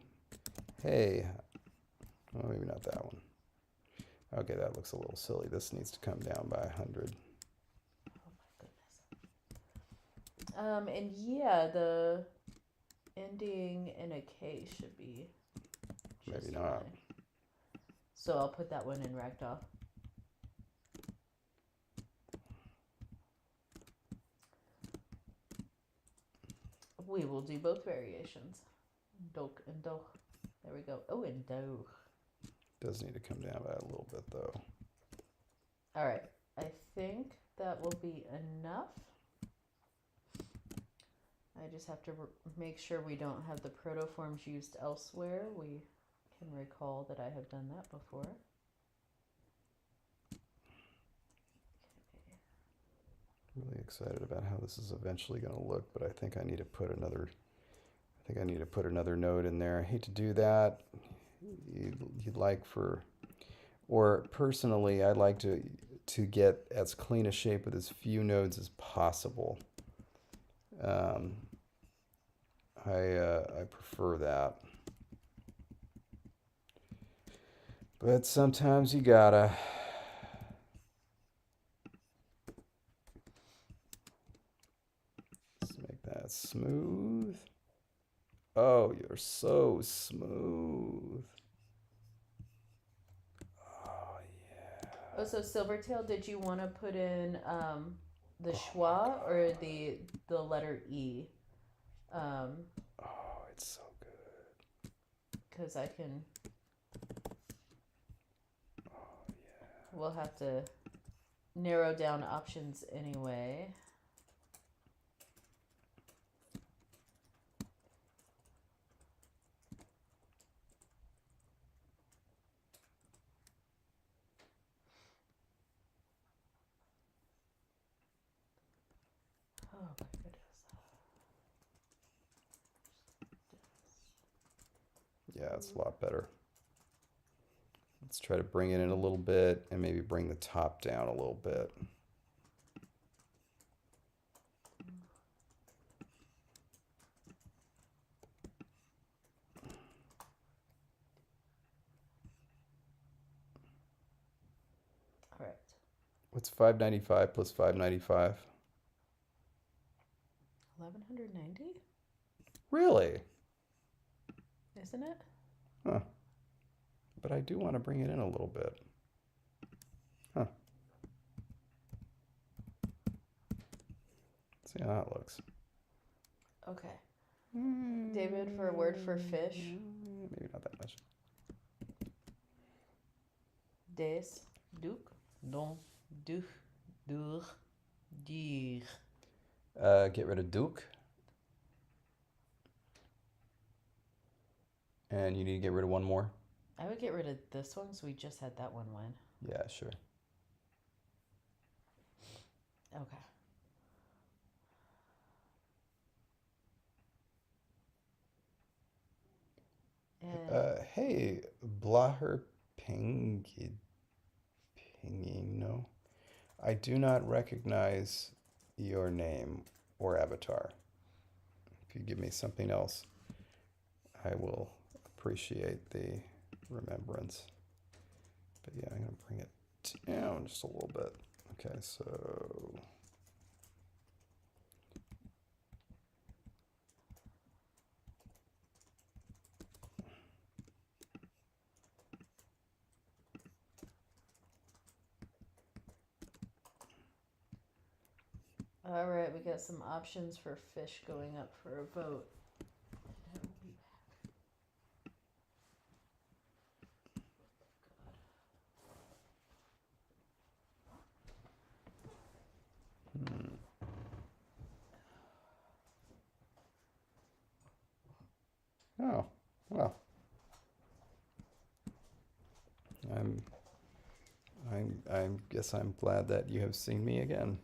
Hey, well, maybe not that one. Okay, that looks a little silly. This needs to come down by 100. Oh my goodness. And yeah, the ending in a K should be just maybe not. fine. So I'll put that one in Ragdoll. We will do both variations. Dok and doch. There we go. Oh, and doch. Does need to come down by a little bit though. All right. I think that will be enough. I just have to make sure we don't have the protoforms used elsewhere. We can recall that I have done that before. Really excited about how this is eventually going to look, but I think I need to put another note in there. I hate to do that. You'd like for, or personally, I'd like to get as clean a shape with as few nodes as possible. I prefer that, but sometimes you gotta. Let's make that smooth. Oh, you're so smooth. Oh, yeah. Oh, so Silvertail, did you want to put in the schwa or the letter E? Oh, it's so good. Because I can. Oh, yeah. We'll have to narrow down options anyway. Yeah, it's a lot better. Let's try to bring it in a little bit and maybe bring the top down a little bit. All right. What's 595 plus 595? 1190? Really? Isn't it? Huh. But I do want to bring it in a little bit. Huh. See how that looks. Okay. David, for a word for fish. Maybe not that much. Des, doek, don, duch, dur, dier. Get rid of Duke. And you need to get rid of one more? I would get rid of this one because we just had that one win. Yeah, sure. Okay. Hey, Blaher Pingino. I do not recognize your name or avatar. If you give me something else, I will appreciate the remembrance. But yeah, I'm going to bring it down just a little bit. Okay, so... All right, we got some options for fish going up for a vote. Oh, well. I guess I'm glad that you have seen me again.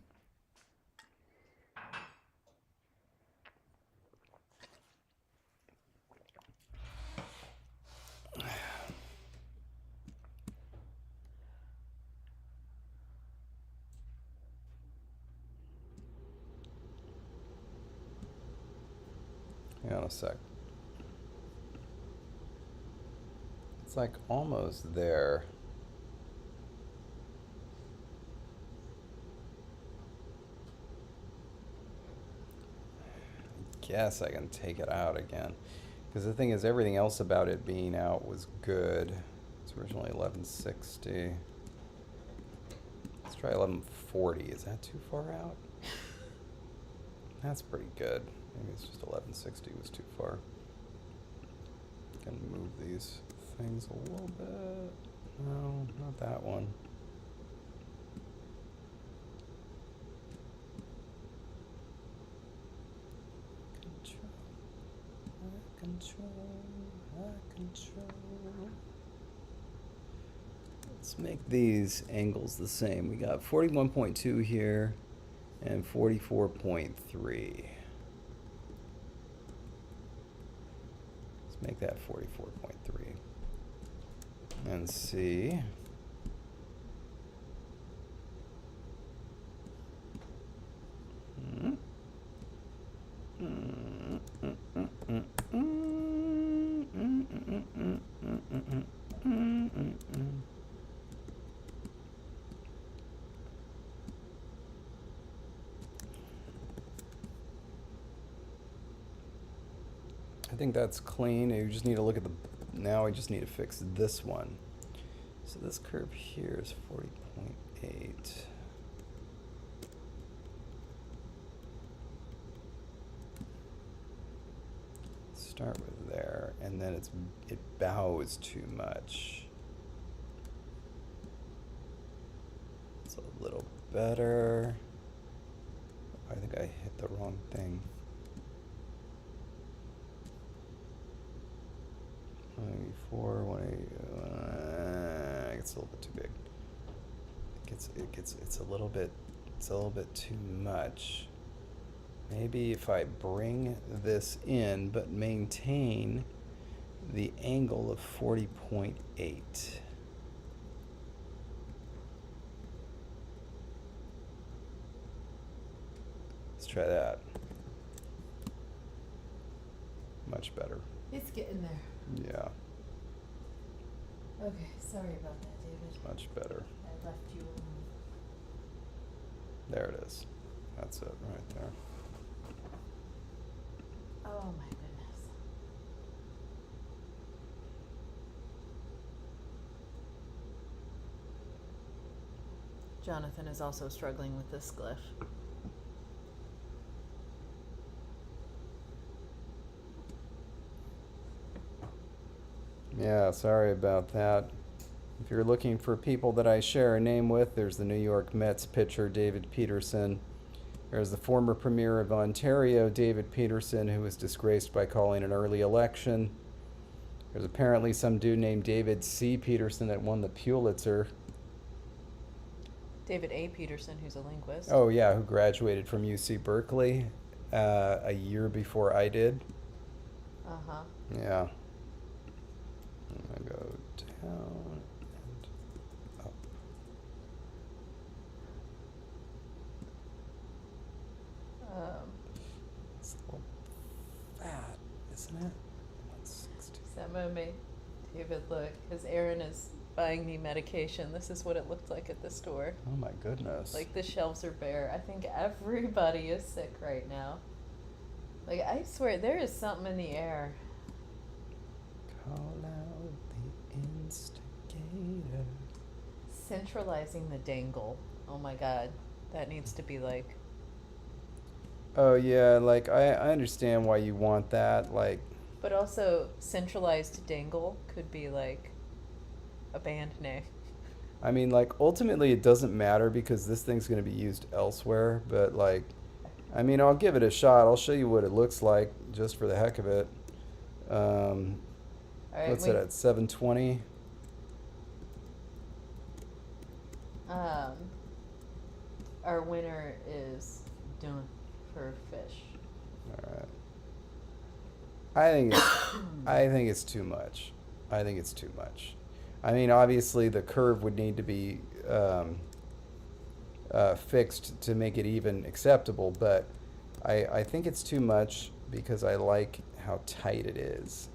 Hang on a sec. It's like almost there. Guess I can take it out again. Because the thing is, everything else about it being out was good. It's originally 1160. Let's try 1140. Is that too far out? That's pretty good. Maybe it's just 1160 was too far. Can move these things a little bit. No, not that one. Control. Let's make these angles the same. We got 41.2 here and 44.3. Let's make that 44.3 and see. I think that's clean. You just need to look at the, now I just need to fix this one. So this curve here is 40.8. Start with there, and then it bows too much. It's a little better. I think I hit the wrong thing. 184, 180. It's a little bit too big. It's a little bit too much. Maybe if I bring this in but maintain the angle of 40.8. Let's try that. Much better. It's getting there. Yeah, Okay, sorry about that, David. much better. I left you alone. There it is. That's it right there. Oh my goodness. Jonathan is also struggling with this glyph. Yeah, sorry about that. If you're looking for people that I share a name with, there's the New York Mets pitcher David Peterson. There's the former Premier of Ontario, David Peterson, who was disgraced by calling an early election. There's apparently some dude named David C. Peterson that won the Pulitzer. David A. Peterson, who's a linguist. Oh, yeah, who graduated from UC Berkeley a year before I did. Uh-huh. Yeah. I'm going to go down and up. It's a little fat, isn't it? 160. So I'm gonna make David look, because Aaron is buying me medication. This is what it looked like at the store. Oh my goodness. Like, the shelves are bare. I think everybody is sick right now. Like, I swear, there is something in the air. Call out the instigator. Centralizing the dangle. Oh my god. That needs to be like... Oh yeah, like I understand why you want that, like. But also, centralized dangle could be like a band name. I mean, like, ultimately it doesn't matter because this thing's going to be used elsewhere, but like, I mean, I'll give it a shot. I'll show you what it looks like just for the heck of it. All right, What's it at, 720? Our winner is done for fish. All right. I think it's too much. I think it's too much. I mean, obviously the curve would need to be fixed to make it even acceptable, but I think it's too much because I like how tight it is.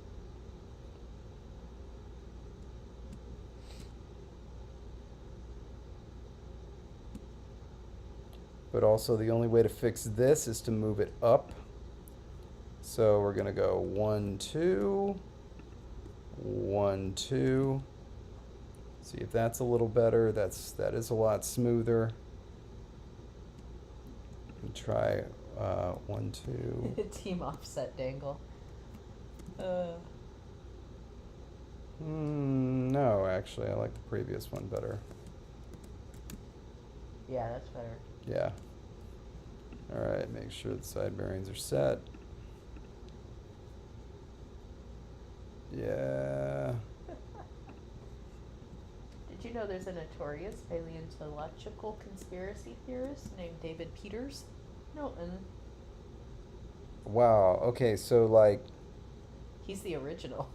But also the only way to fix this is to move it up. So we're gonna go 1, 2, 1, 2. See if that's a little better. That is a lot smoother. And try 1, 2. Team offset dangle. No, actually, I like the previous one better. Yeah, that's better. Yeah. All right, make sure the side bearings are set. Yeah. Did you know there's a notorious paleontological conspiracy theorist named David Peters? No, and Wow. Okay, so like, he's the original.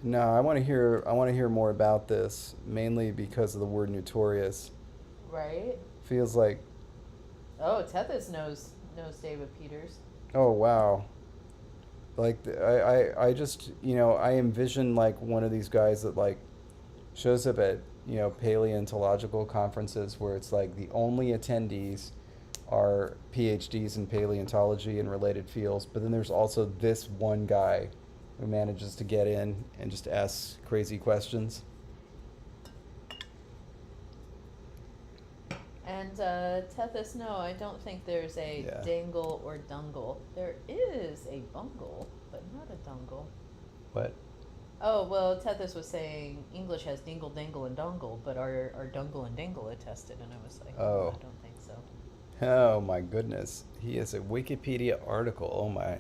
no, I want to hear more about this, mainly because of the word notorious. Right? Feels like, Oh, Tethys knows David Peters. oh wow. Like I just, I envision like one of these guys that like shows up at, paleontological conferences where it's like the only attendees are PhDs in paleontology and related fields, but then there's also this one guy who manages to get in and just ask crazy questions. And Tethys, no, I don't think there's a Yeah. dangle or dungle. There is a bungle, but not a dungle. What? Oh, well, Tethys was saying English has dingle, dangle, and dongle, but are dungle and dangle attested? And I was like, Oh. I don't think so. Oh my goodness. He has a Wikipedia article. Oh my.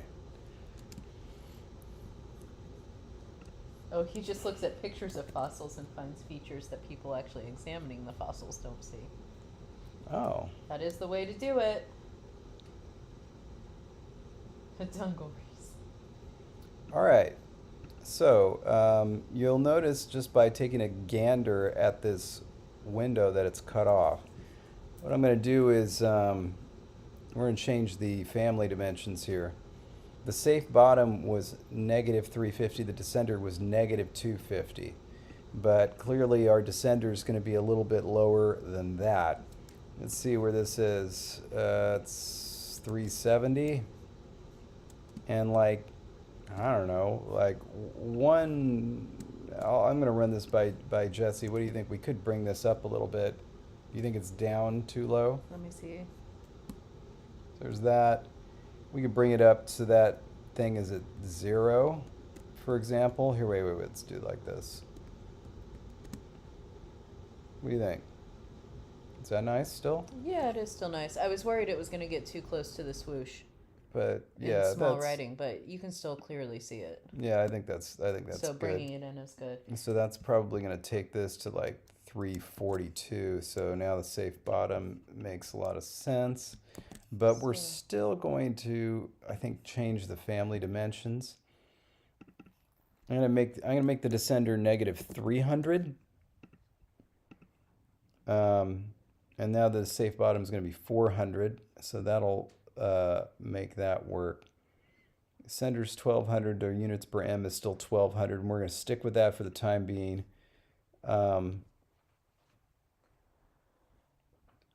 Oh, he just looks at pictures of fossils and finds features that people actually examining the fossils don't see. Oh. That is the way to do it. The dungarees. All right. So, you'll notice just by taking a gander at this window that it's cut off. What I'm going to do is we're going to change the family dimensions here. The safe bottom was negative 350, the descender was negative 250. But clearly our descender is going to be a little bit lower than that. Let's see where this is. It's 370. And like, I don't know, like I'm going to run this by Jesse. What do you think? We could bring this up a little bit. Do you think it's down too low? Let me see. So there's that. We could bring it up so that thing is at 0, for example. Here, wait, let's do it like this. What do you think? Is that nice still? Yeah, it is still nice. I was worried it was going to get too close to the swoosh. But yeah, in small writing, but you can still clearly see it. Yeah, I think that's so good. Bringing it in is good. So that's probably going to take this to like 342. So now the safe bottom makes a lot of sense. But we're still going to, I think, change the family dimensions. I'm gonna make the descender negative 300. And now the safe bottom is going to be 400, so that'll make that work. Sender's 1200, their units per M is still 1200, and we're going to stick with that for the time being.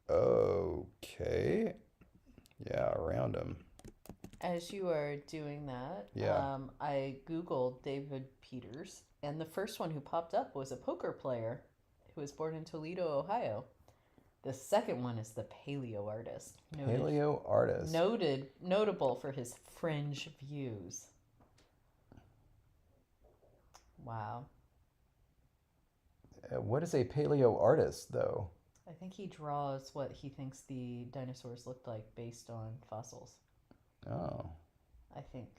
Okay. Yeah, around them. As you are doing that, I Googled David Peters, and the first one who popped up was a poker player who was born in Toledo, Ohio. The second one is the paleo artist. Notable for his fringe views. Wow. What is a paleo artist, though? I think he draws what he thinks the dinosaurs looked like based on fossils. Oh. I think.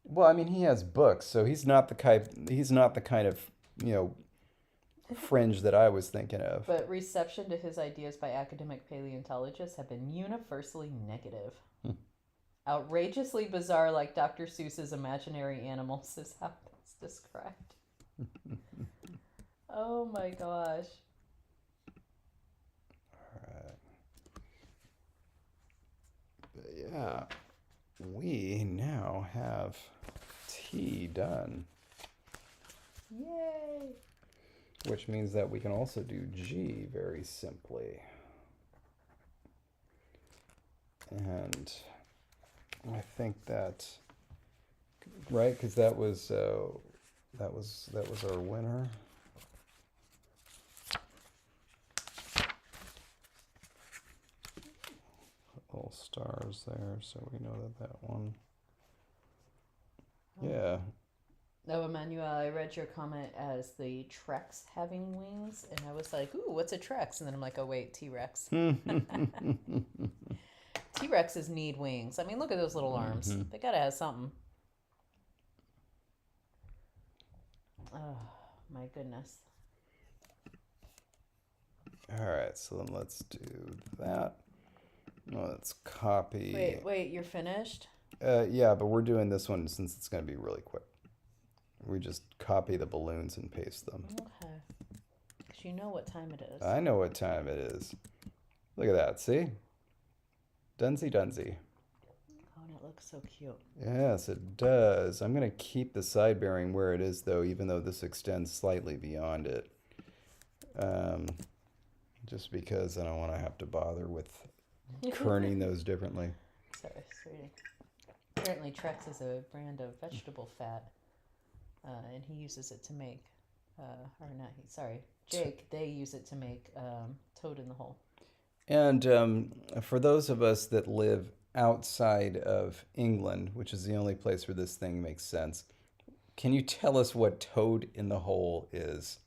Well, I mean, he has books, so he's not the kind of, fringe that I was thinking of. But reception to his ideas by academic paleontologists have been universally negative. Outrageously bizarre, like Dr. Seuss's imaginary animals, is how it's described. Oh my gosh. Alright. But yeah, we now have T done. Yay! Which means that we can also do G very simply. And I think that, right, because that was our winner. Put little stars there, so we know that one. Yeah. Oh, Emmanuel, I read your comment as the Trex having wings, and I was like, ooh, what's a Trex? And then I'm like, oh, wait, T-Rex. T-Rexes need wings. I mean, look at those little arms. Mm-hmm. They gotta have something. Oh, my goodness. All right, so then let's do that. Let's copy. Wait, you're finished? Yeah, but we're doing this one since it's going to be really quick. We just copy the balloons and paste them. Okay. Because you know what time it is. I know what time it is. Look at that, see? Dunsy. Oh, and it looks so cute. Yes, it does. I'm going to keep the side bearing where it is, though, even though this extends slightly beyond it. Just because I don't want to have to bother with kerning those differently. Sorry, sweetie. Apparently Trex is a brand of vegetable fat. And he uses it to make, Jake, they use it to make Toad in the Hole. And for those of us that live outside of England, which is the only place where this thing makes sense, can you tell us what Toad in the Hole is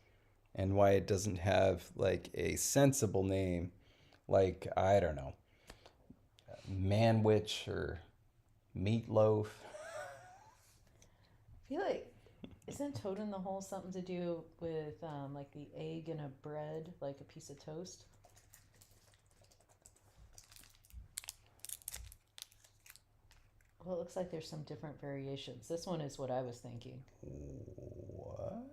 and why it doesn't have like a sensible name like, I don't know, Manwich or Meatloaf? I feel like, isn't Toad in the Hole something to do with like the egg in a bread, like a piece of toast? Well, it looks like there's some different variations. This one is what I was thinking. What?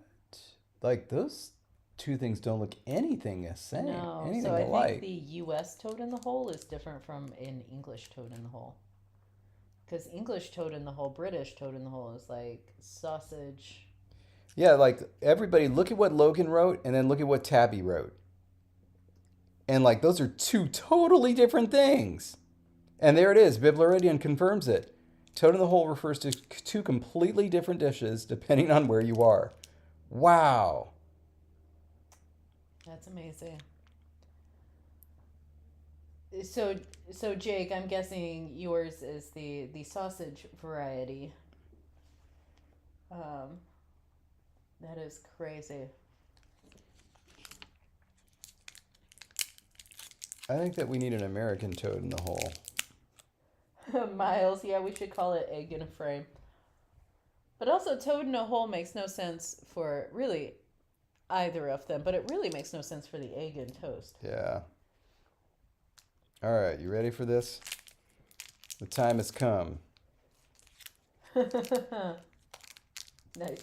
Like those two things don't look anything the same, No, anything so I think alike. the U.S. toad in the hole is different from an English toad in the hole. Because English toad in the hole, British toad in the hole is like sausage. Yeah, like everybody, look at what Logan wrote, and then look at what Tabby wrote, and like those are two totally different things. And there it is. Biblaridian confirms it. Toad in the hole refers to two completely different dishes depending on where you are. Wow. That's amazing. So, so Jake, I'm guessing yours is the sausage variety. Um, that is crazy. I think that we need an American toad in the hole. Miles, yeah, we should call it egg in a frame. But also, toad in a hole makes no sense for really either of them, but it really makes no sense for the egg in toast. Yeah. All right, you ready for this? The time has come. Nice,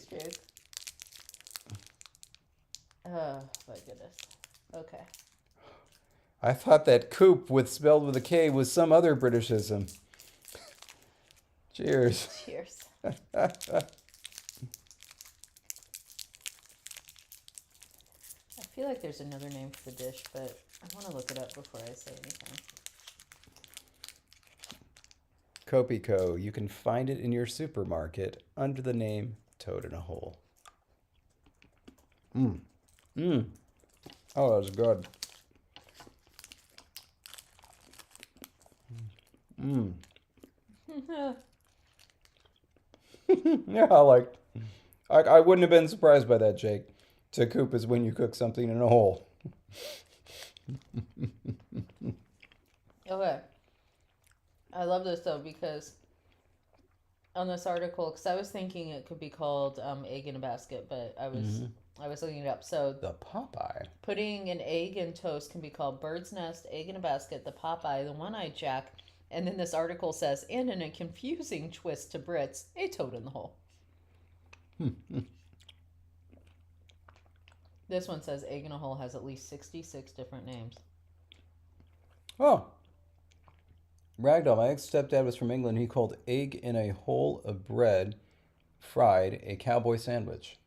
Jake. Oh, my goodness. Okay. I thought that coop with spelled with a K was some other Britishism. Cheers. Cheers. I feel like there's another name for the dish, but I want to look it up before I say anything. Copico. You can find it in your supermarket under the name Toad in a Hole. Oh, that's good. Yeah, I wouldn't have been surprised by that, Jake. To coop is when you cook something in a hole. Okay. I love this though because on this article, because I was thinking it could be called egg in a basket, but I was looking it up. So The Popeye. putting an egg in toast can be called bird's nest, egg in a basket, the Popeye, the one-eyed Jack, and then this article says, and in a confusing twist to Brits, a toad in the hole. This one says egg in a hole has at least 66 different names. Oh. Ragdoll, my ex-stepdad was from England. He called egg in a hole of bread fried a cowboy sandwich.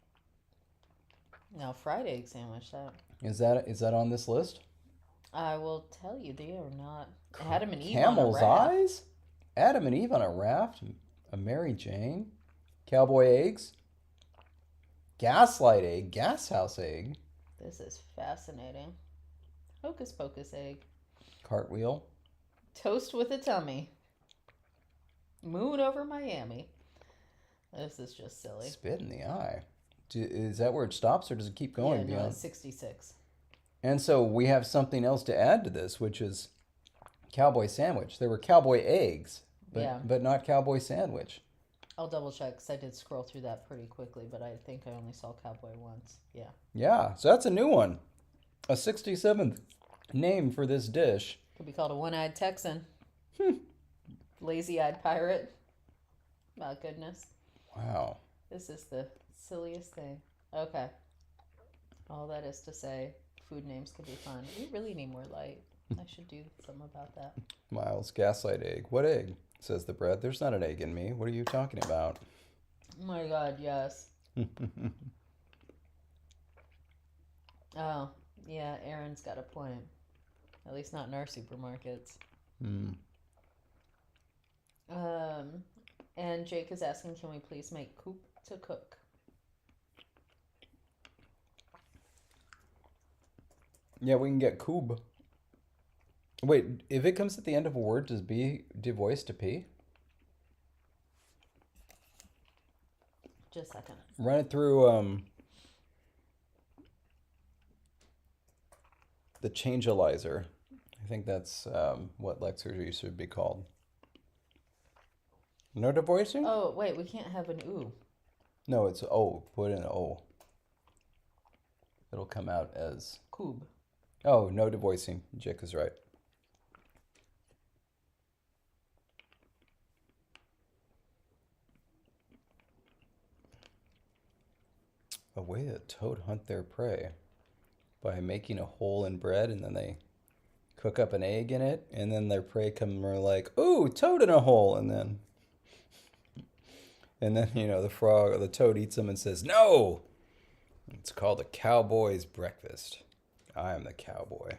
Now, fried egg sandwich, that Is that on this list? I will tell you, they are not. Adam and Eve Camel's on a raft. eyes? Adam and Eve on a raft? A Mary Jane? Cowboy eggs? Gaslight egg? Gas house egg? This is fascinating. Hocus pocus egg. Cartwheel? Toast with a tummy. Moon over Miami. This is just silly. Spit in the eye. Is that where it stops, or does it keep going Yeah, no, beyond? it's 66. And so we have something else to add to this, which is cowboy sandwich. There were cowboy eggs, but not cowboy sandwich. I'll double check because I did scroll through that pretty quickly, but I think I only saw cowboy once. Yeah. Yeah, so that's a new one. A 67th name for this dish. Could be called a one-eyed Texan. Lazy-eyed pirate. My goodness. Wow. This is the silliest thing. Okay. All that is to say, food names could be fun. We really need more light. I should do something about that. Miles, gaslight egg. What egg? Says the bread. There's not an egg in me. What are you talking about? Oh my god, yes. Oh, yeah, Aaron's got a point. At least not in our supermarkets. And Jake is asking, can we please make coop to cook? Yeah, we can get coob. Wait, if it comes at the end of a word, does B devoice to P? Just a second. Run it through the changealizer. I think that's what Lexer should be called. No devoicing? Oh, wait, we can't have an ooh. No, it's O. Put in O. It'll come out as... Coob. Oh, no devoicing. Jake is right. way that toad hunt their prey by making a hole in bread, and then they cook up an egg in it, and then their prey come and are like, "Ooh, toad in a hole," and then the toad eats them and says, "No." It's called a cowboy's breakfast. I am the cowboy.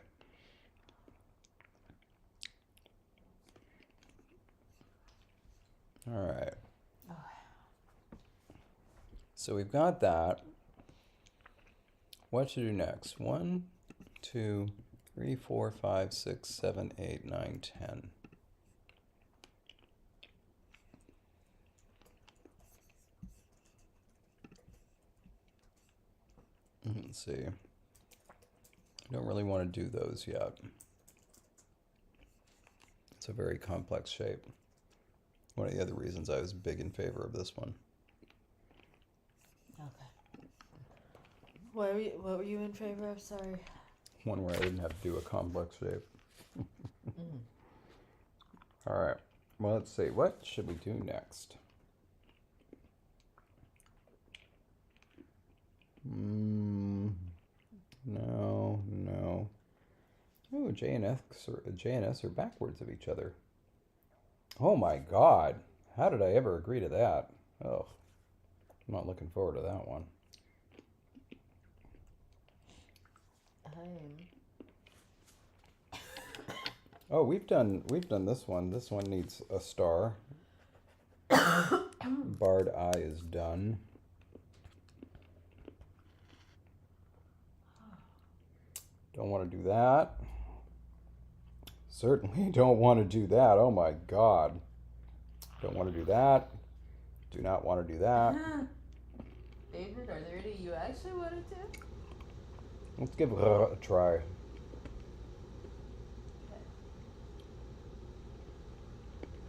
All right. So we've got that. What to do next? 1, 2, 3, 4, 5, 6, 7, 8, 9, 10. Let's see. I don't really want to do those yet. It's a very complex shape. One of the other reasons I was big in favor of this one. Okay. What were you in favor of? Sorry. One where I didn't have to do a complex shape. All right. Well, let's see. What should we do next? No. Oh, J and S are backwards of each other. Oh my God. How did I ever agree to that? Oh, I'm not looking forward to that one. Oh, we've done this one. This one needs a star. Barred eye is done. Don't want to do that. Certainly don't want to do that. Oh my God. Don't want to do that. Do not want to do that. David, are there any you actually wanted to? Let's give it a try.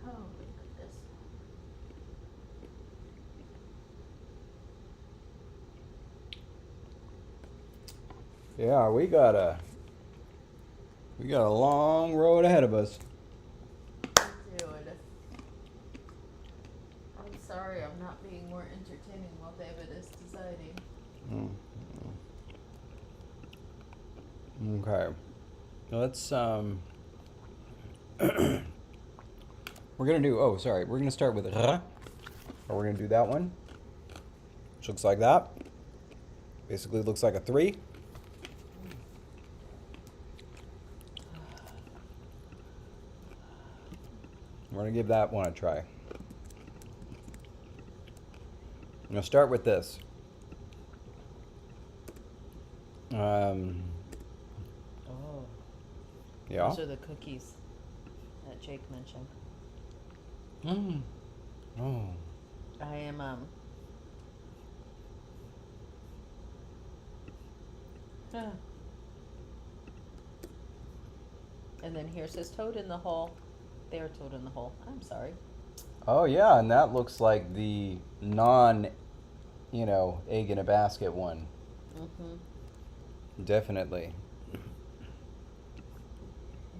Oh my goodness. Yeah, we got a long road ahead of us. Dude. I'm sorry I'm not being more entertaining while David is deciding. Okay. Let's we're gonna do we're gonna start with r, or we're gonna do that one, which looks like that. Basically looks like a 3. We're gonna give that one a try. I'm gonna start with this. Yeah. Those are the cookies that Jake mentioned. Oh. I am And then here's his toad in the hole. Their toad in the hole. I'm sorry. Oh yeah, and that looks like the egg in a basket one. Definitely.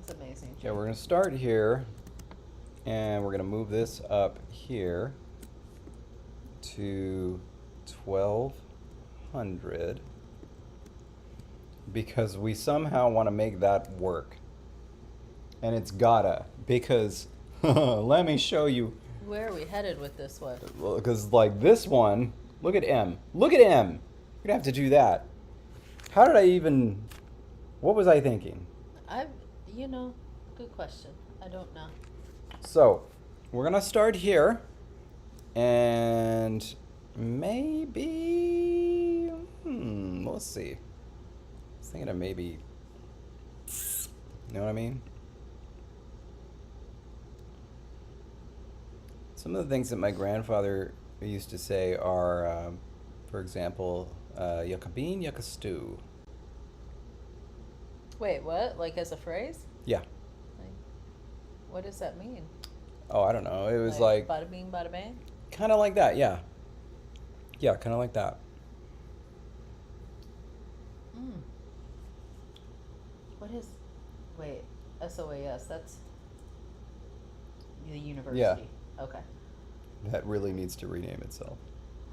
It's amazing. Yeah, we're gonna start here, and we're gonna move this up here to 1200 because we somehow want to make that work, and it's gotta, because let me show you. Where are we headed with this one? Because like this one, look at M. Look at M. We're gonna have to do that. How did I even? What was I thinking? Good question. I don't know. So, we're gonna start here, and maybe, let's see. I was thinking of maybe, you know what I mean? Some of the things that my grandfather used to say are, for example, yucca bean, yucca stew. Wait, what? Like as a phrase? Yeah. Like, what does that mean? Oh, I don't know. It was like bada bing, bada bang? kind of like that, yeah. Yeah, kind of like that. What is... Wait, SOAS, that's the university. Yeah. Okay. That really needs to rename itself.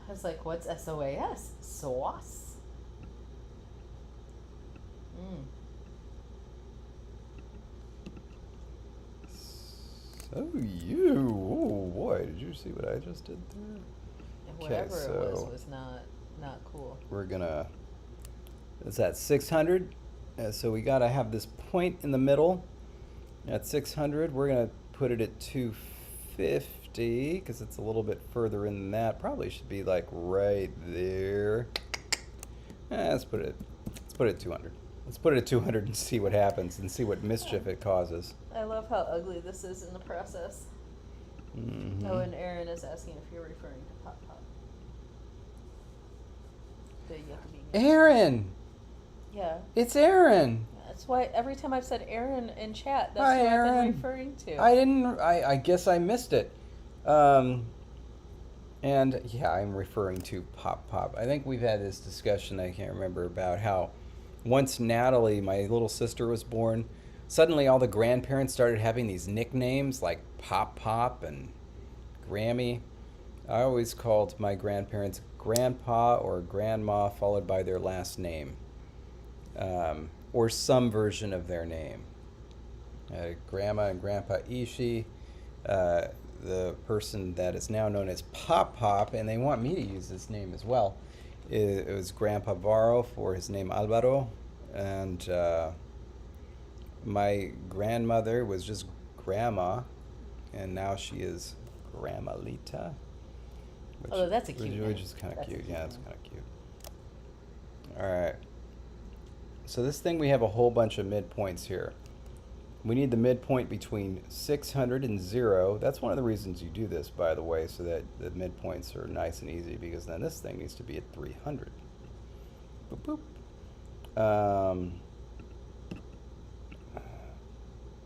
I was like, what's SOAS? Sauce? Mm. So you, oh boy, did you see what I just did there? And Okay, whatever it so was not cool. we're gonna, is that 600? So we gotta have this point in the middle at 600. We're gonna put it at 250 because it's a little bit further in than that. Probably should be like right there. Let's put it at 200. Let's put it at 200 and see what happens and see what mischief it causes. I love how ugly this is in the process. Mm-hmm. Oh, and Aaron is asking if you're referring to Pop Pop. The yucca bean. Aaron! Yeah. It's Aaron! That's why every time I've said Aaron in chat, that's Hi, who Aaron. I've been referring to. I guess I missed it. And yeah, I'm referring to Pop Pop. I think we've had this discussion, I can't remember, about how once Natalie, my little sister, was born, suddenly all the grandparents started having these nicknames like Pop Pop and Grammy. I always called my grandparents Grandpa or Grandma followed by their last name, or some version of their name. Grandma and Grandpa Ishii, the person that is now known as Pop Pop, and they want me to use this name as well. It was Grandpa Varro for his name Alvaro, and my grandmother was just Grandma, and now she is Grandmalita. Oh, that's a cute name. Which is kind of That's a cute. cute Yeah, it's name. kind of cute. All right. So this thing, we have a whole bunch of midpoints here. We need the midpoint between 600 and 0. That's one of the reasons you do this, by the way, so that the midpoints are nice and easy, because then this thing needs to be at 300. Boop, boop.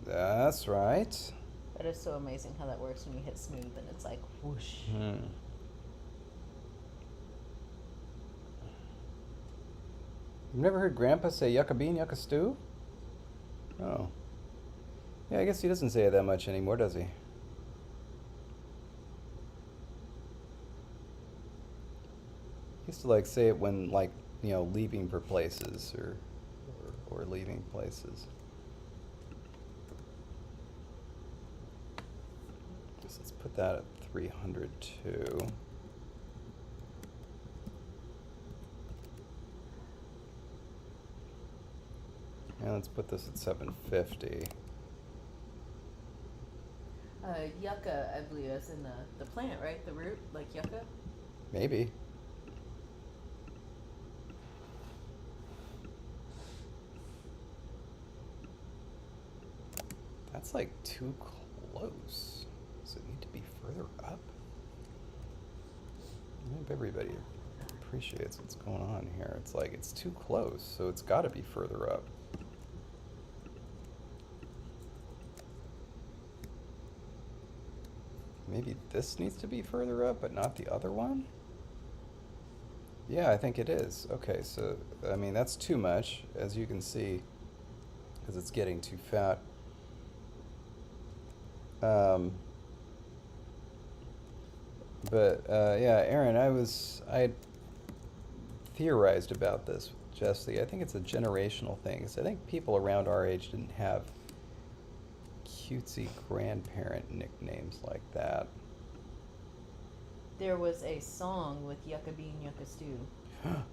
That's right. That is so amazing how that works when you hit smooth and it's like whoosh. You've never heard Grandpa say yucca bean, yucca stew? Oh. Yeah, I guess he doesn't say it that much anymore, does he? He used to like say it when, like, you know, leaving for places or leaving places. So let's put that at 300 too. And let's put this at 750. Yucca, I believe, is in the plant, right? The root, like yucca? Maybe. That's like too close. Does it need to be further up? I hope everybody appreciates what's going on here. It's like it's too close, so it's got to be further up. Maybe this needs to be further up, but not the other one? Yeah, I think it is. Okay, so, I mean, that's too much, as you can see, because it's getting too fat. Yeah, Aaron, I had theorized about this with Jessie. I think it's a generational thing. 'Cause I think people around our age didn't have cutesy grandparent nicknames like that. There was a song with yucca bean, yucca stew.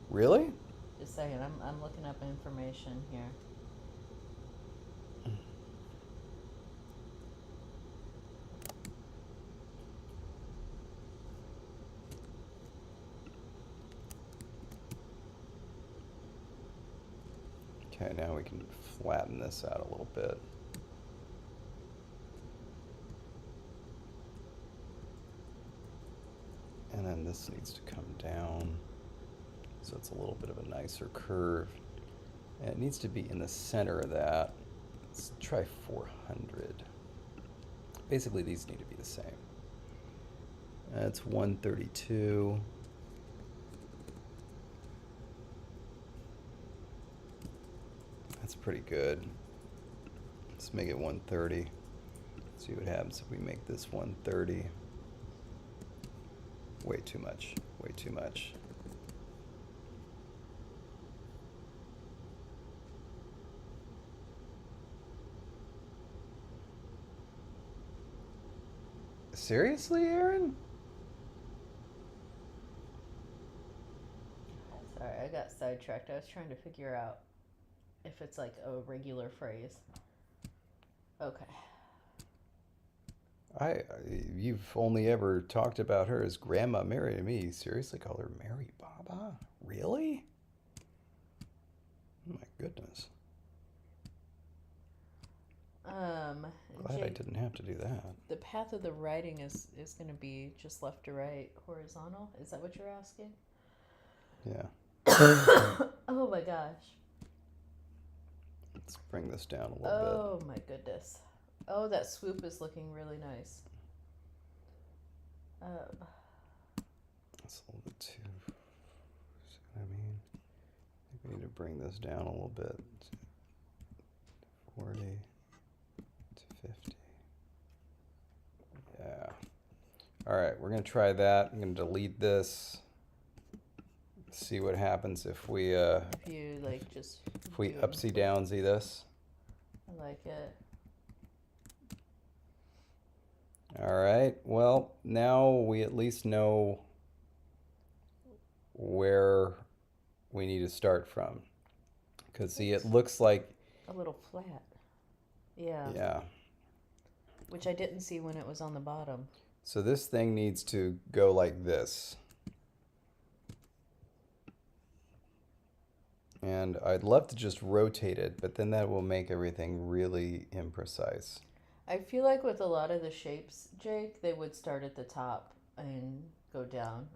Really? Just saying, I'm looking up information here. Okay, now we can flatten this out a little bit. And then this needs to come down, so it's a little bit of a nicer curve. And it needs to be in the center of that. Let's try 400. Basically, these need to be the same. That's 132. That's pretty good. Let's make it 130. See what happens if we make this 130. Way too much. way too much. Seriously, Aaron? Sorry, I got sidetracked. I was trying to figure out if it's like a regular phrase. Okay. You've only ever talked about her as Grandma Mary to me. You seriously call her Mary Baba? Really? Oh my goodness. Glad I didn't have to do that. The path of the writing is going to be just left to right, horizontal. Is that what you're asking? Yeah. Oh my gosh. Let's bring this down a little bit. Oh my goodness. Oh, that swoop is looking really nice. That's a little bit too. See what I mean? I think we need to bring this down a little bit. 40 to 50. Yeah. All right, we're going to try that. I'm going to delete this. See what happens if we if you like just if we upsy downsy this. I like it. All right. Well, now we at least know where we need to start from. Because see, it looks like a little flat. Yeah. Yeah. Which I didn't see when it was on the bottom. So this thing needs to go like this. And I'd love to just rotate it, but then that will make everything really imprecise. I feel like with a lot of the shapes, Jake, they would start at the top and go down.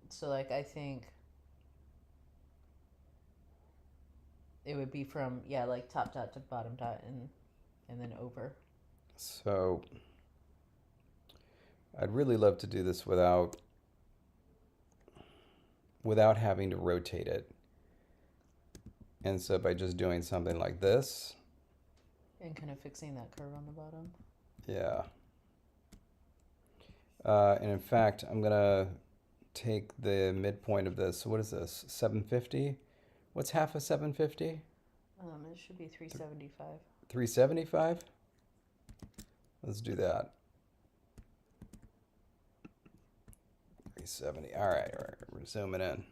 So like I think it would be from like top dot to bottom dot and then over. So I'd really love to do this without having to rotate it. And so by just doing something like this. And kind of fixing that curve on the bottom. Yeah. And in fact, I'm going to take the midpoint of this. So what is this? 750? What's half of 750? It should be 375. 375? Let's do that. 370. All right. We're zooming in.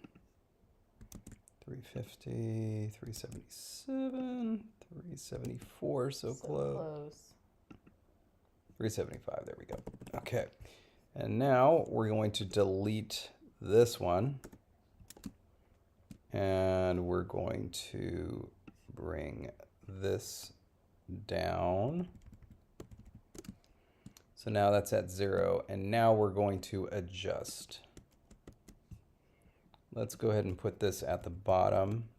350, 377, 374, so close. 375, there we go. Okay. And now we're going to delete this one. And we're going to bring this down. So now that's at 0. And now we're going to adjust. Let's go ahead and put this at the bottom.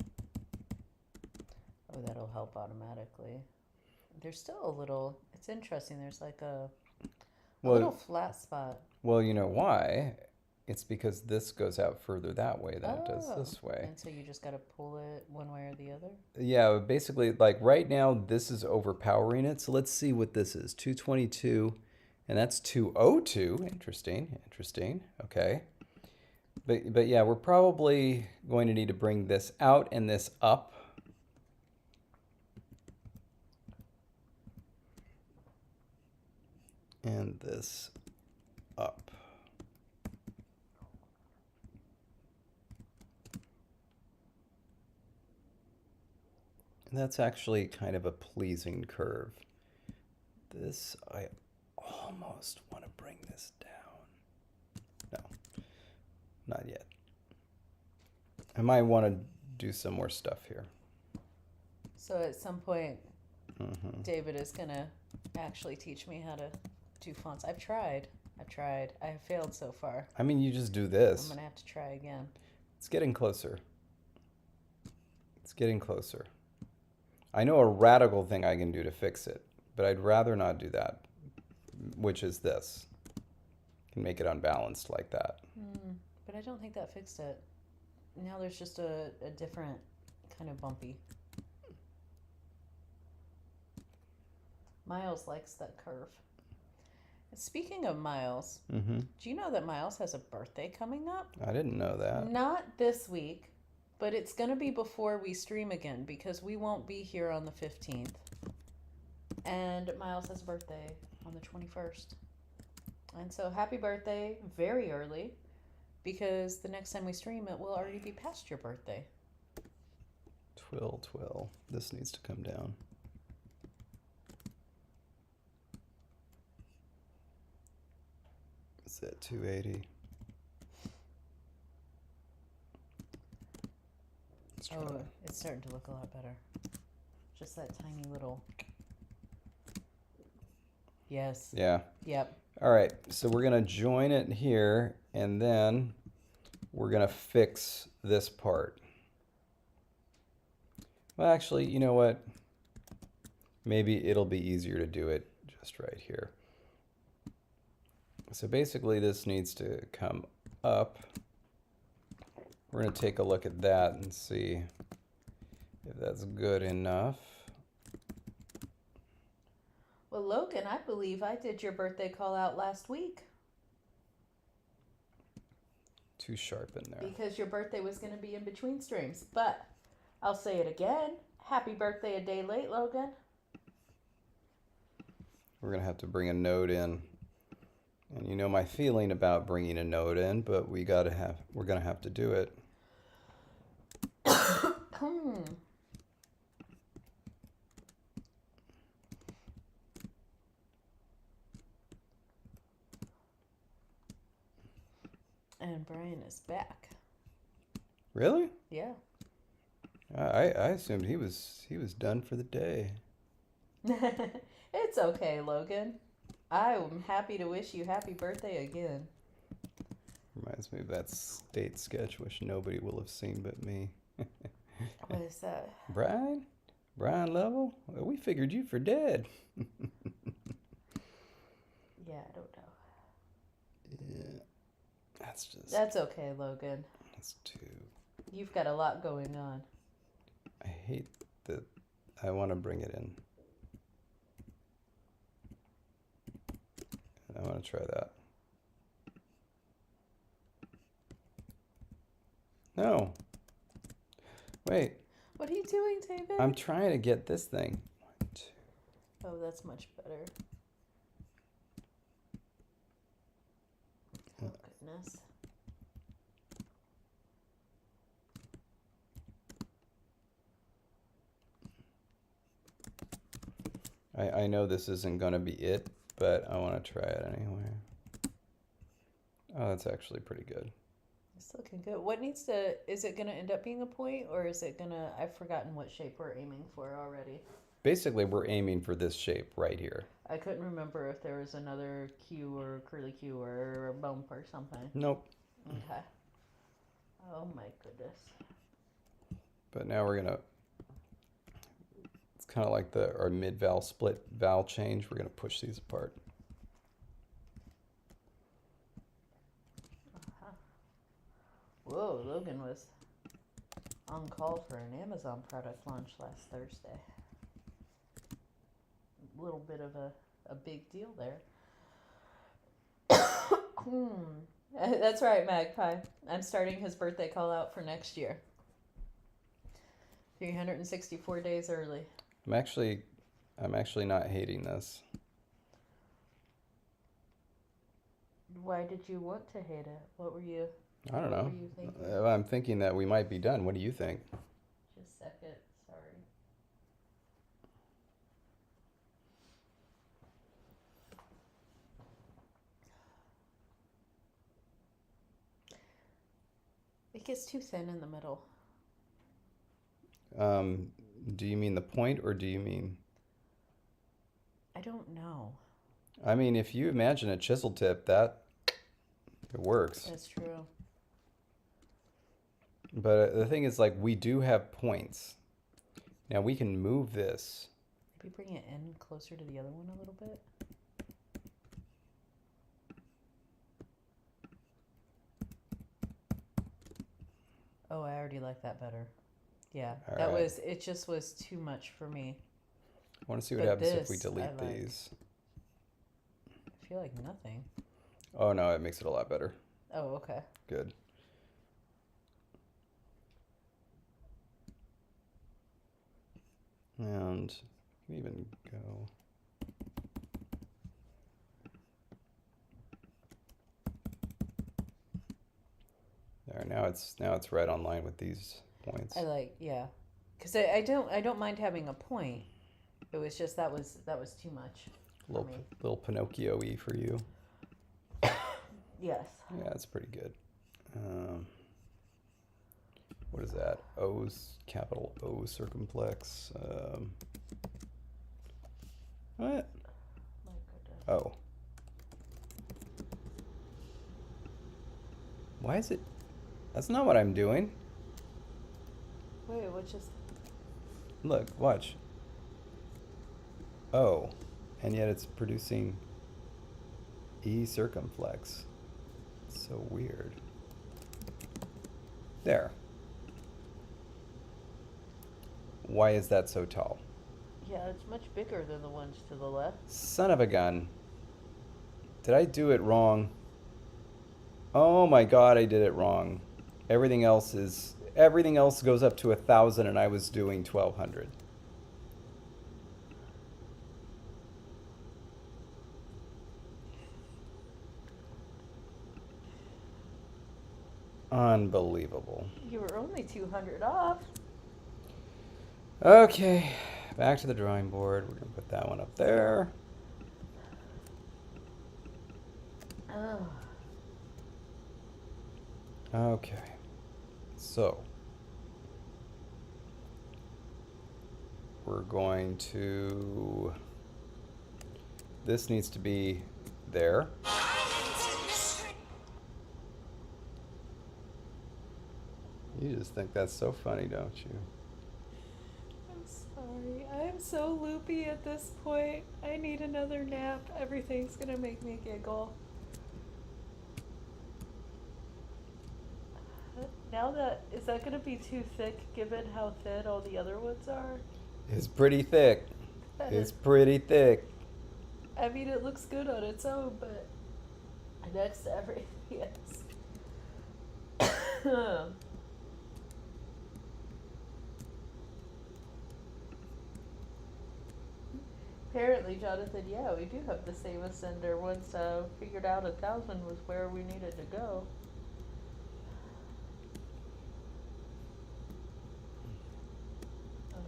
Oh, that'll help automatically. There's still a little, it's interesting, there's like a little flat spot. Well, you know why? It's because this goes out further that way than it does this way. And so you just got to pull it one way or the other? Yeah, basically, like right now, this is overpowering it. So let's see what this is. 222, and that's 202. Interesting. Okay. But yeah, we're probably going to need to bring this out and this up. And this up. And that's actually kind of a pleasing curve. This, I almost want to bring this down. No. Not yet. I might want to do some more stuff here. So at some point, David is going to actually teach me how to do fonts. I've tried. I have failed so far. I mean, you just do this. I'm going to have to try again. It's getting closer. I know a radical thing I can do to fix it, but I'd rather not do that, which is this. Can make it unbalanced like that. But I don't think that fixed it. Now there's just a different kind of bumpy. Miles likes that curve. Speaking of Miles, Mm-hmm. do you know that Miles has a birthday coming up? I didn't know that. Not this week, but it's going to be before we stream again because we won't be here on the 15th. And Miles has a birthday on the 21st. And so happy birthday very early because the next time we stream it will already be past your birthday. Twill. This needs to come down. Is that 280? Oh, it's starting to look a lot better. Just that tiny little. Yes. Yeah. Yep. All right, so we're gonna join it here, and then we're gonna fix this part. Well, actually, you know what? Maybe it'll be easier to do it just right here. So basically this needs to come up. We're going to take a look at that and see if that's good enough. Well, Logan, I believe I did your birthday call out last week. Too sharp in there. Because your birthday was going to be in between streams. But I'll say it again. Happy birthday a day late, Logan. We're going to have to bring a note in. And you know my feeling about bringing a note in, but we're going to have to do it. And Brian is back. Really? Yeah. I assumed he was done for the day. It's okay, Logan. I'm happy to wish you happy birthday again. Reminds me of that state sketch, which nobody will have seen but me. What is that? Brian Lovell? Well, we figured you for dead. Yeah, I don't know. Yeah, That's okay, Logan. That's too. You've got a lot going on. I hate that. I want to bring it in. I want to try that. No. Wait. What are you doing, David? I'm trying to get this thing. 1, 2. Oh, that's much better. Oh, goodness. I know this isn't going to be it, but I want to try it anyway. Oh, that's actually pretty good. It's looking good. What needs to, is it going to end up being a point or is it going to, I've forgotten what shape we're aiming for already. Basically, we're aiming for this shape right here. I couldn't remember if there was another Q or curly Q or a bump or something. Nope. Okay. Oh my goodness. But now we're gonna, it's kind of like our mid-vowel split vowel change. We're gonna push these apart. Whoa, Logan was on call for an Amazon product launch last Thursday. A little bit of a big deal there. That's right, Magpie. I'm starting his birthday call out for next year. 364 days early. I'm actually not hating this. Why did you want to hate it? What were you? I don't what know. were you thinking? I'm thinking that we might be done. What do you think? Just a second. Sorry. It gets too thin in the middle. Do you mean the point or do you mean? I don't know. I mean, if you imagine a chisel tip, it works. That's true. But the thing is, like, we do have points. Now we can move this. Maybe bring it in closer to the other one a little bit. Oh, I already like that better. Yeah, All that right. was, it just was too much for me. I want to see what But happens if we this, I delete like. these. feel like nothing. Oh no, it makes it a lot better. Oh, okay. Good. And you can even go. There, now it's right on line with these points. I like, yeah, because I don't mind having a point. It was just that was too much for me. Little Pinocchio-y for you. Yes. Yeah, it's pretty good. What is that? O's, capital O circumflex. What? My goodness. Oh. Why is it? That's not what I'm doing. Wait, what just? Look, watch. Oh, and yet it's producing E circumflex. It's so weird. There. Why is that so tall? Yeah, it's much bigger than the ones to the left. Son of a gun. Did I do it wrong? Oh my God, I did it wrong. Everything else goes up to 1,000 and I was doing 1,200. Unbelievable. You were only 200 off. Okay, back to the drawing board. We're gonna put that one up there. Oh. Okay, so we're going to, this needs to be there. You just think that's so funny, don't you? I'm sorry. I'm so loopy at this point. I need another nap. Everything's gonna make me giggle. Now is that gonna be too thick given how thin all the other ones are? It's pretty thick. It's pretty thick. I mean, it looks good on its own, but next to everything else. Apparently, Jonathan, yeah, we do have the same ascender. Once figured out 1,000 was where we needed to go. Oh,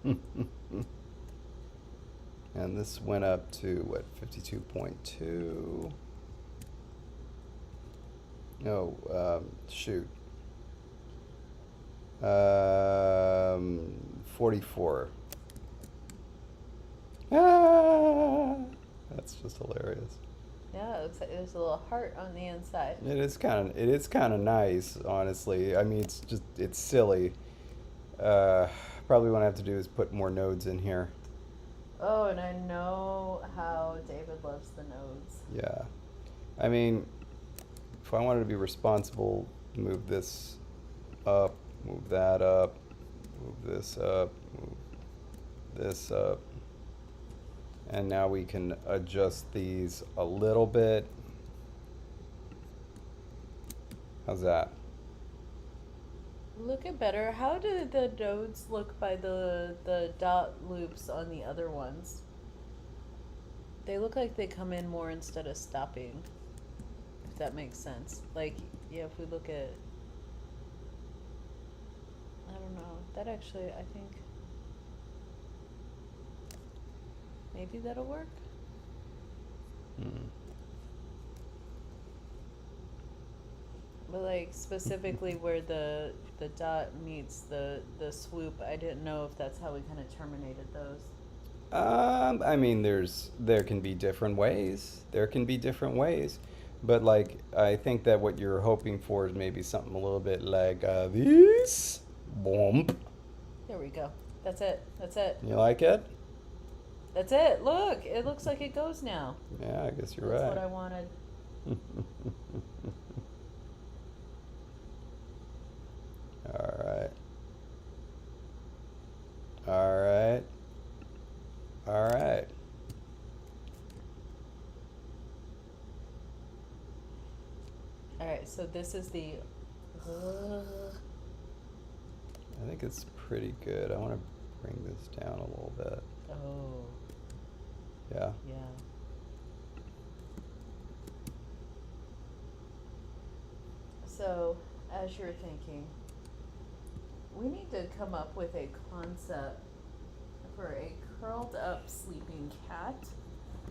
yeah. And this went up to what, 52.2? No, shoot. 44. Ah, that's just hilarious. Yeah, it looks like there's a little heart on the inside. It is kind of nice, honestly. I mean, it's silly. Probably what I have to do is put more nodes in here. Oh, and I know how David loves the nodes. Yeah. I mean, if I wanted to be responsible, move this up, move that up, move this up, move this up. And now we can adjust these a little bit. How's that? Looking better. How do the nodes look by the dot loops on the other ones? They look like they come in more instead of stopping. If that makes sense. Like, yeah, if we look at, I don't know. That actually, I think, maybe that'll work. But like specifically where the dot meets the swoop, I didn't know if that's how we kind of terminated those. I mean, there can be different ways. There can be different ways. But like, I think that what you're hoping for is maybe something a little bit like this. Boom. There we go. That's it. That's it. You like it? That's it. Look, it looks like it goes now. Yeah, I guess you're That's right. what I wanted. All right. right, so this is the. I think it's pretty good. I want to bring this down a little bit. Oh. Yeah. Yeah. So, as you're thinking, we need to come up with a concept for a curled up sleeping cat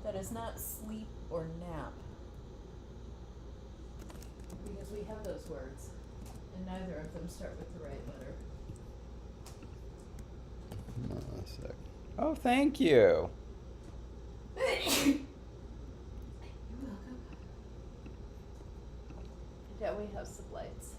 that is not sleep or nap. Because we have those words, and neither of them start with the right letter. Hold on a sec. Oh, thank you. You're welcome. Yeah, we have some lights.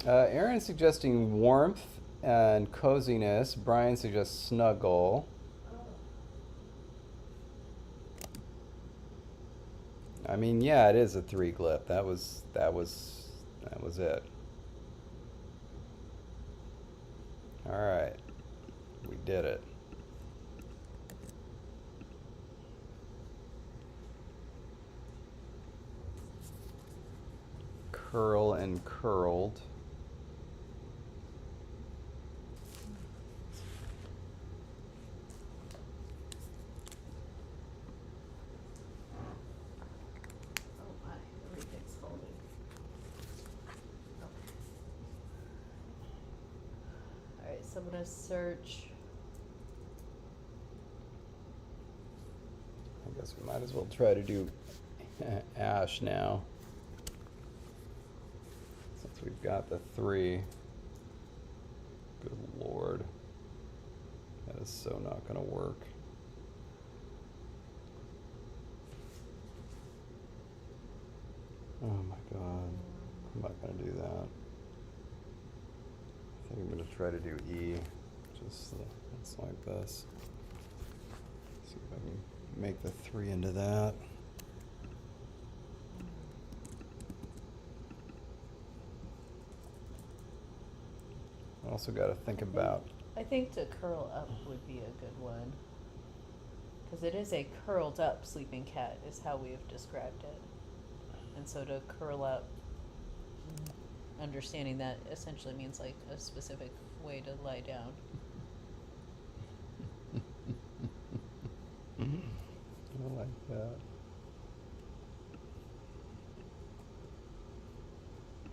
Aaron's suggesting warmth and coziness. Brian suggests snuggle. I mean, yeah, it is a 3 glyph. That was it. All right, we did it. Curl and curled. Oh my, everything's folding. Okay. Alright, so I'm gonna search. I guess we might as well try to do ash now. Since we've got the 3. Good Lord. That is so not going to work. Oh my God. I'm not going to do that. I think I'm going to try to do E. Just it's like this. See if I can make the 3 into that. I also got to think about. I think to curl up would be a good one. Because it is a curled up sleeping cat, is how we have described it. And so to curl up, understanding that essentially means like a specific way to lie down. I like that.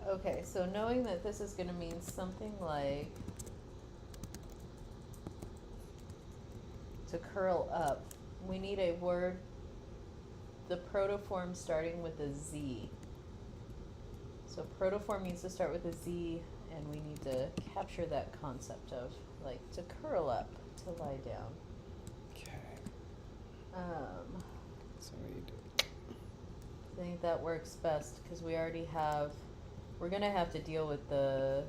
Okay, so knowing that this is going to mean something like to curl up, we need a word, the protoform starting with a Z. So protoform needs to start with a Z, and we need to capture that concept of like to curl up, to lie down. Okay. So we need to. I think that works best because we already have, we're going to have to deal with the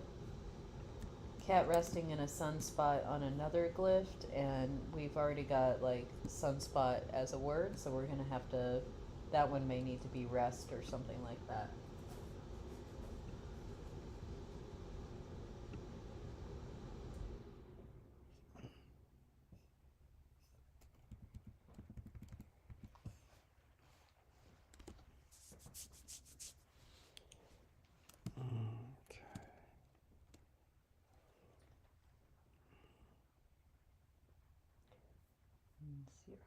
cat resting in a sunspot on another glyph, and we've already got like sunspot as a word, so we're going to have to, that one may need to be rest or something like that. Okay. Zero.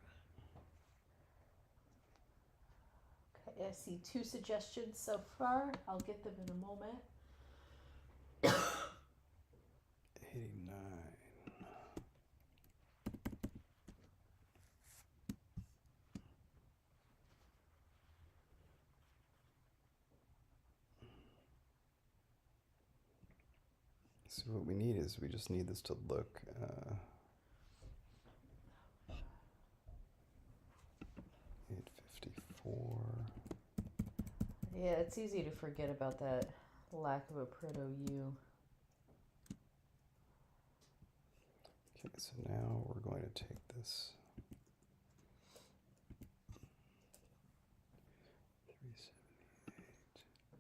Okay, I see 2 suggestions so far. I'll get them in a moment. 89. So what we need is we just need this to look 854. Yeah, it's easy to forget about that lack of a proto-U. Okay, so now we're going to take this 378.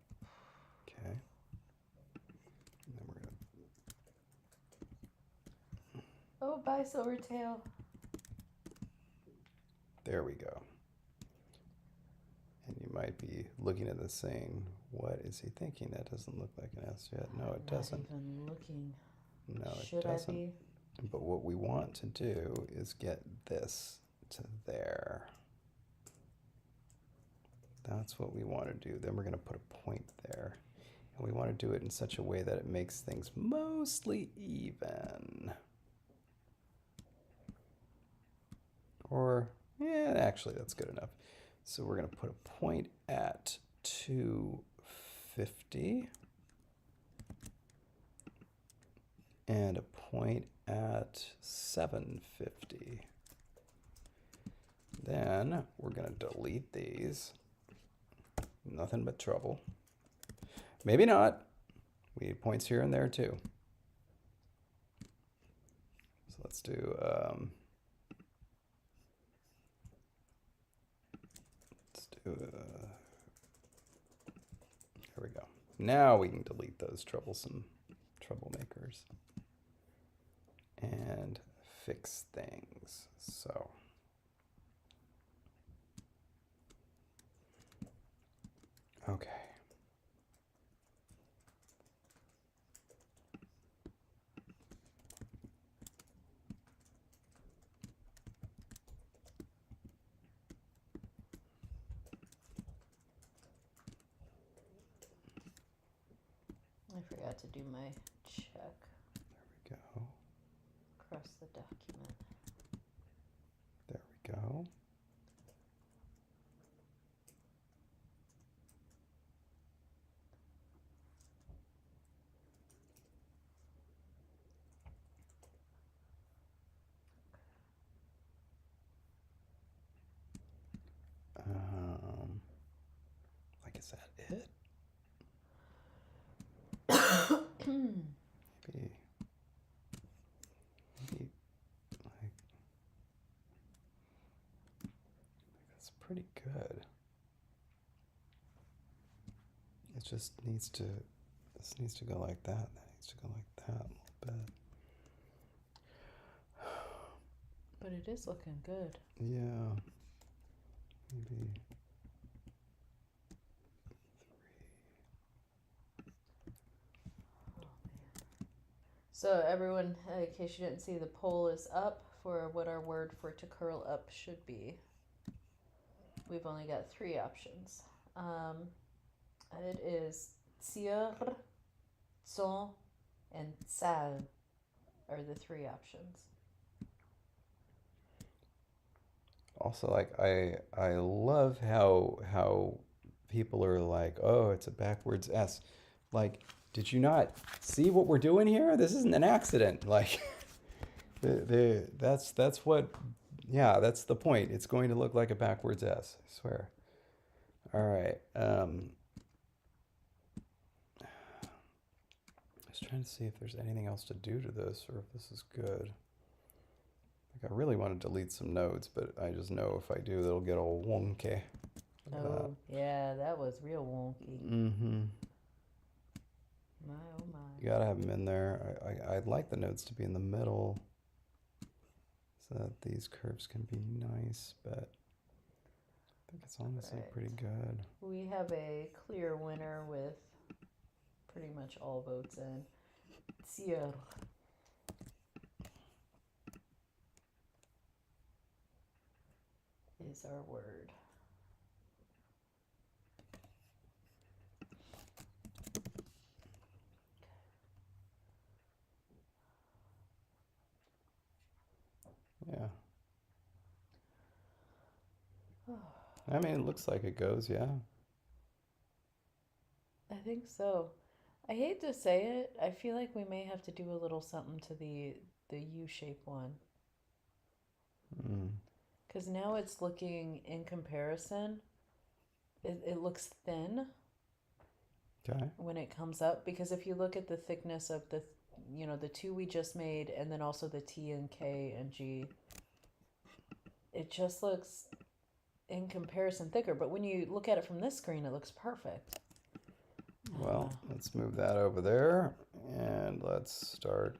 Oh, bye, Silvertail. There we go. And you might be looking at this saying, what is he thinking? That doesn't look like an S yet. No, it doesn't. Not even looking. No, Should it doesn't. I be? But what we want to do is get this to there. That's what we want to do. Then we're going to put a point there. And we want to do it in such a way that it makes things mostly even. Or, yeah, actually, that's good enough. So we're going to put a point at 250 and a point at 750. Then we're going to delete these. Nothing but trouble. Maybe not. We need points here and there too. So let's do there we go. Now we can delete those troublemakers and fix things. So okay. I forgot to do my check. There we go. Across the document. There we go. Like, is that it? Maybe like that's pretty good. It just needs to, this needs to go like that. That needs to go like that a little bit. But it is looking good. Yeah. Maybe 3. So everyone, in case you didn't see, the poll is up for what our word for to curl up should be. We've only got 3 options. It is tier, son, and sal are the 3 options. Also, like I love how people are like, oh, it's a backwards S. Like, did you not see what we're doing here? This isn't an accident. Like, that's what, yeah, that's the point. It's going to look like a backwards S. I swear. All right. Just trying to see if there's anything else to do to this or if this is good. Like, I really want to delete some nodes, but I just know if I do, it'll get all wonky. Oh, yeah, that was real wonky. Mm-hmm. My, oh my. You gotta have them in there. I'd like the nodes to be in the middle so that these curves can be nice, but I think it's honestly pretty good. We have a clear winner with pretty much all votes in. Tier is our word. Yeah. I mean, it looks like it goes, yeah. I think so. I hate to say it. I feel like we may have to do a little something to the U-shape one. Because now it's looking, in comparison, it looks thin. Okay. When it comes up. Because if you look at the thickness of the, the 2 we just made, and then also the T and K and G, it just looks, in comparison, thicker. But when you look at it from this screen, it looks perfect. Well, let's move that over there and let's start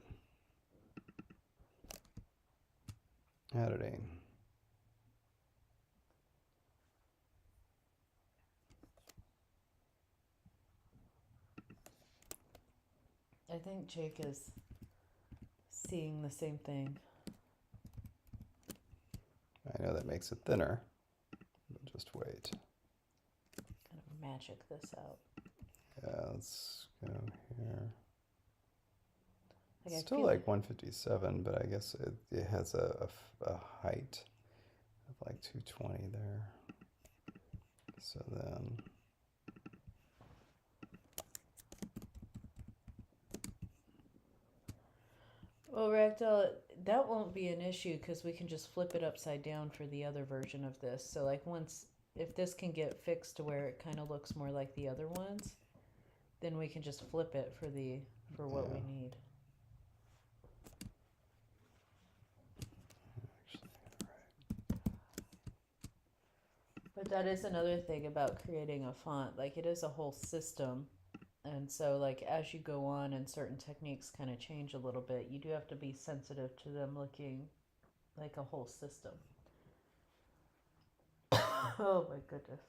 Editing. I think Jake is seeing the same thing. I know that makes it thinner. Just wait. Kind of magic this out. Yeah, let's go here. Like It's still like 157, but I guess it has a height of like 220 there. So then... Well, Ragdoll, that won't be an issue because we can just flip it upside down for the other version of this. So like if this can get fixed to where it kind of looks more like the other ones, then we can just flip it for what we need. But that is another thing about creating a font. Like it is a whole system. And so like as you go on and certain techniques kind of change a little bit, you do have to be sensitive to them looking like a whole system. Oh my goodness.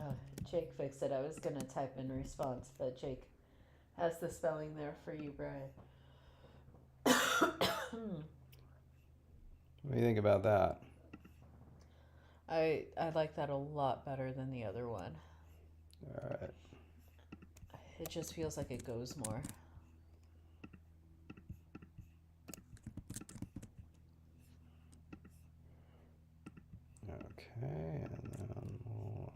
Oh, Jake fixed it. I was going to type in response, but Jake has the spelling there for you, Brian. What do you think about that? I like that a lot better than the other one. All right. It just feels like it goes more. Okay, and then we'll...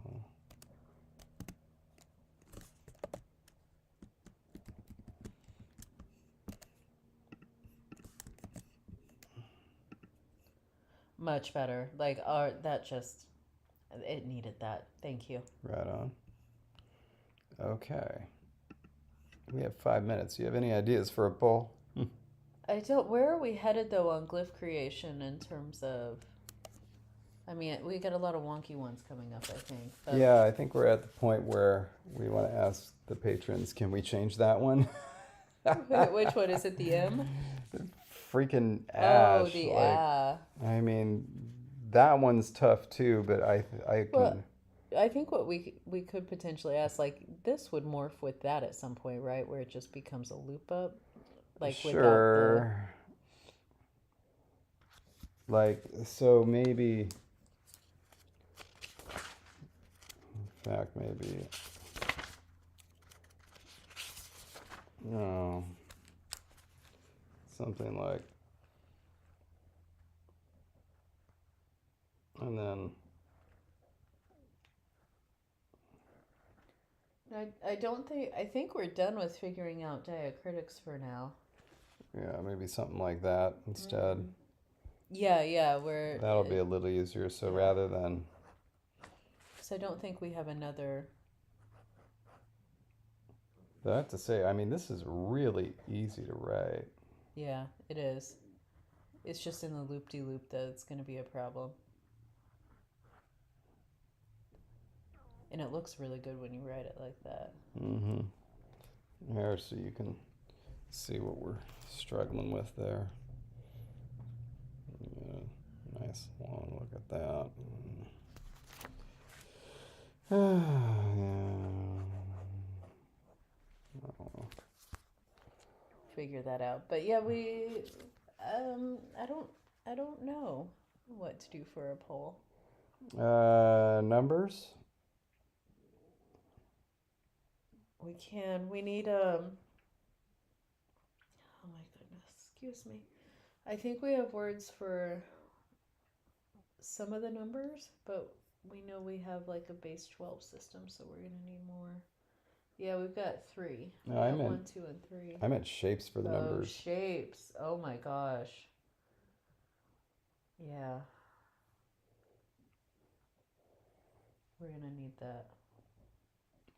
Much better. Like, it needed that. Thank you. Right on. Okay. We have 5 minutes. Do you have any ideas for a poll? I don't. Where are we headed though on glyph creation in terms of? I mean, we got a lot of wonky ones coming up, I think. But Yeah, I think we're at the point where we want to ask the patrons, can we change that one? Which one is it? The M? Freaking Ash. Oh, the A. I mean, that one's tough too, but I can... Well, I think what we could potentially ask, like, this would morph with that at some point, right? Where it just becomes a loop up, like sure. Like, so maybe... In fact, maybe... No. Something like... And then... I think we're done with figuring out diacritics for now. Yeah, maybe something like that instead. Mm-hmm. Yeah, that'll be a little easier. So rather than... Because I don't think we have another... But I have to say, I mean, this is really easy to write. Yeah, it is. It's just in the loop-de-loop that it's going to be a problem. And it looks really good when you write it like that. Mm-hmm. Here, so you can see what we're struggling with there. Yeah, nice long look at that. Figure that out. But yeah, I don't know what to do for a poll. Numbers? We need oh my goodness, excuse me. I think we have words for some of the numbers, but we know we have like a base 12 system, so we're gonna need more. Yeah, we've got 3. No, I meant 1, 2, and 3. I meant shapes for the numbers. Shapes. Oh my gosh. Yeah. We're gonna need that.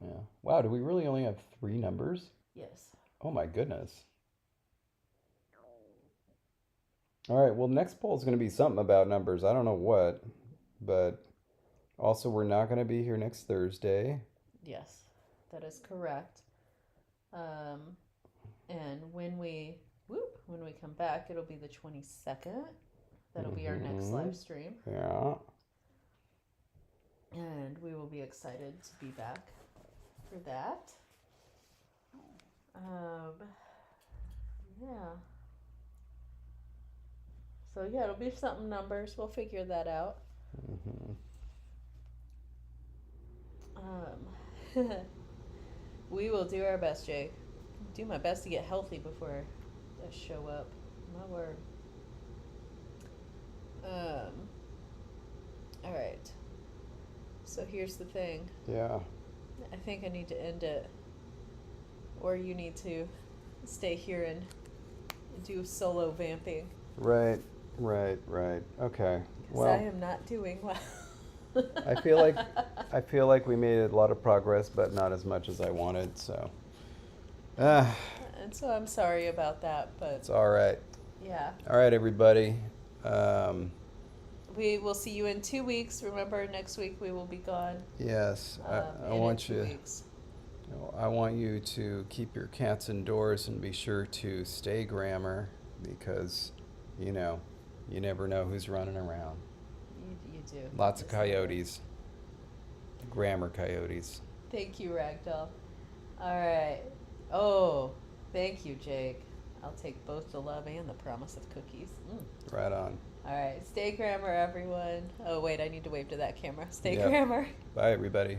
Yeah. Wow, do we really only have 3 numbers? Yes. Oh my goodness. All right, well, next poll is going to be something about numbers. I don't know what, but also we're not going to be here next Thursday. Yes, that is correct. Um, and when we come back, it'll be the 22nd. That'll be our next live stream. Yeah. And we will be excited to be back for that. Yeah. So yeah, it'll be something numbers. We'll figure that out. We will do our best, Jake. Do my best to get healthy before I show up. My word. All right. So here's the thing. Yeah. I think I need to end it, or you need to stay here and do solo vamping. Right. Okay. Well, I am not doing well. I feel like we made a lot of progress, but not as much as I wanted. So. And so I'm sorry about that, but It's all right. Yeah. All right, everybody. We will see you in 2 weeks. Remember, next week we will be gone. Yes, I want you. I want you to keep your cats indoors and be sure to stay grammar because, you never know who's running around. You do. Lots of coyotes. Grammar coyotes. Thank you, Ragdoll. All right. Oh, thank you, Jake. I'll take both the love and the promise of cookies. Right on. All right. Stay grammar, everyone. Oh, wait. I need to wave to that camera. Stay Yep. grammar. Bye, everybody.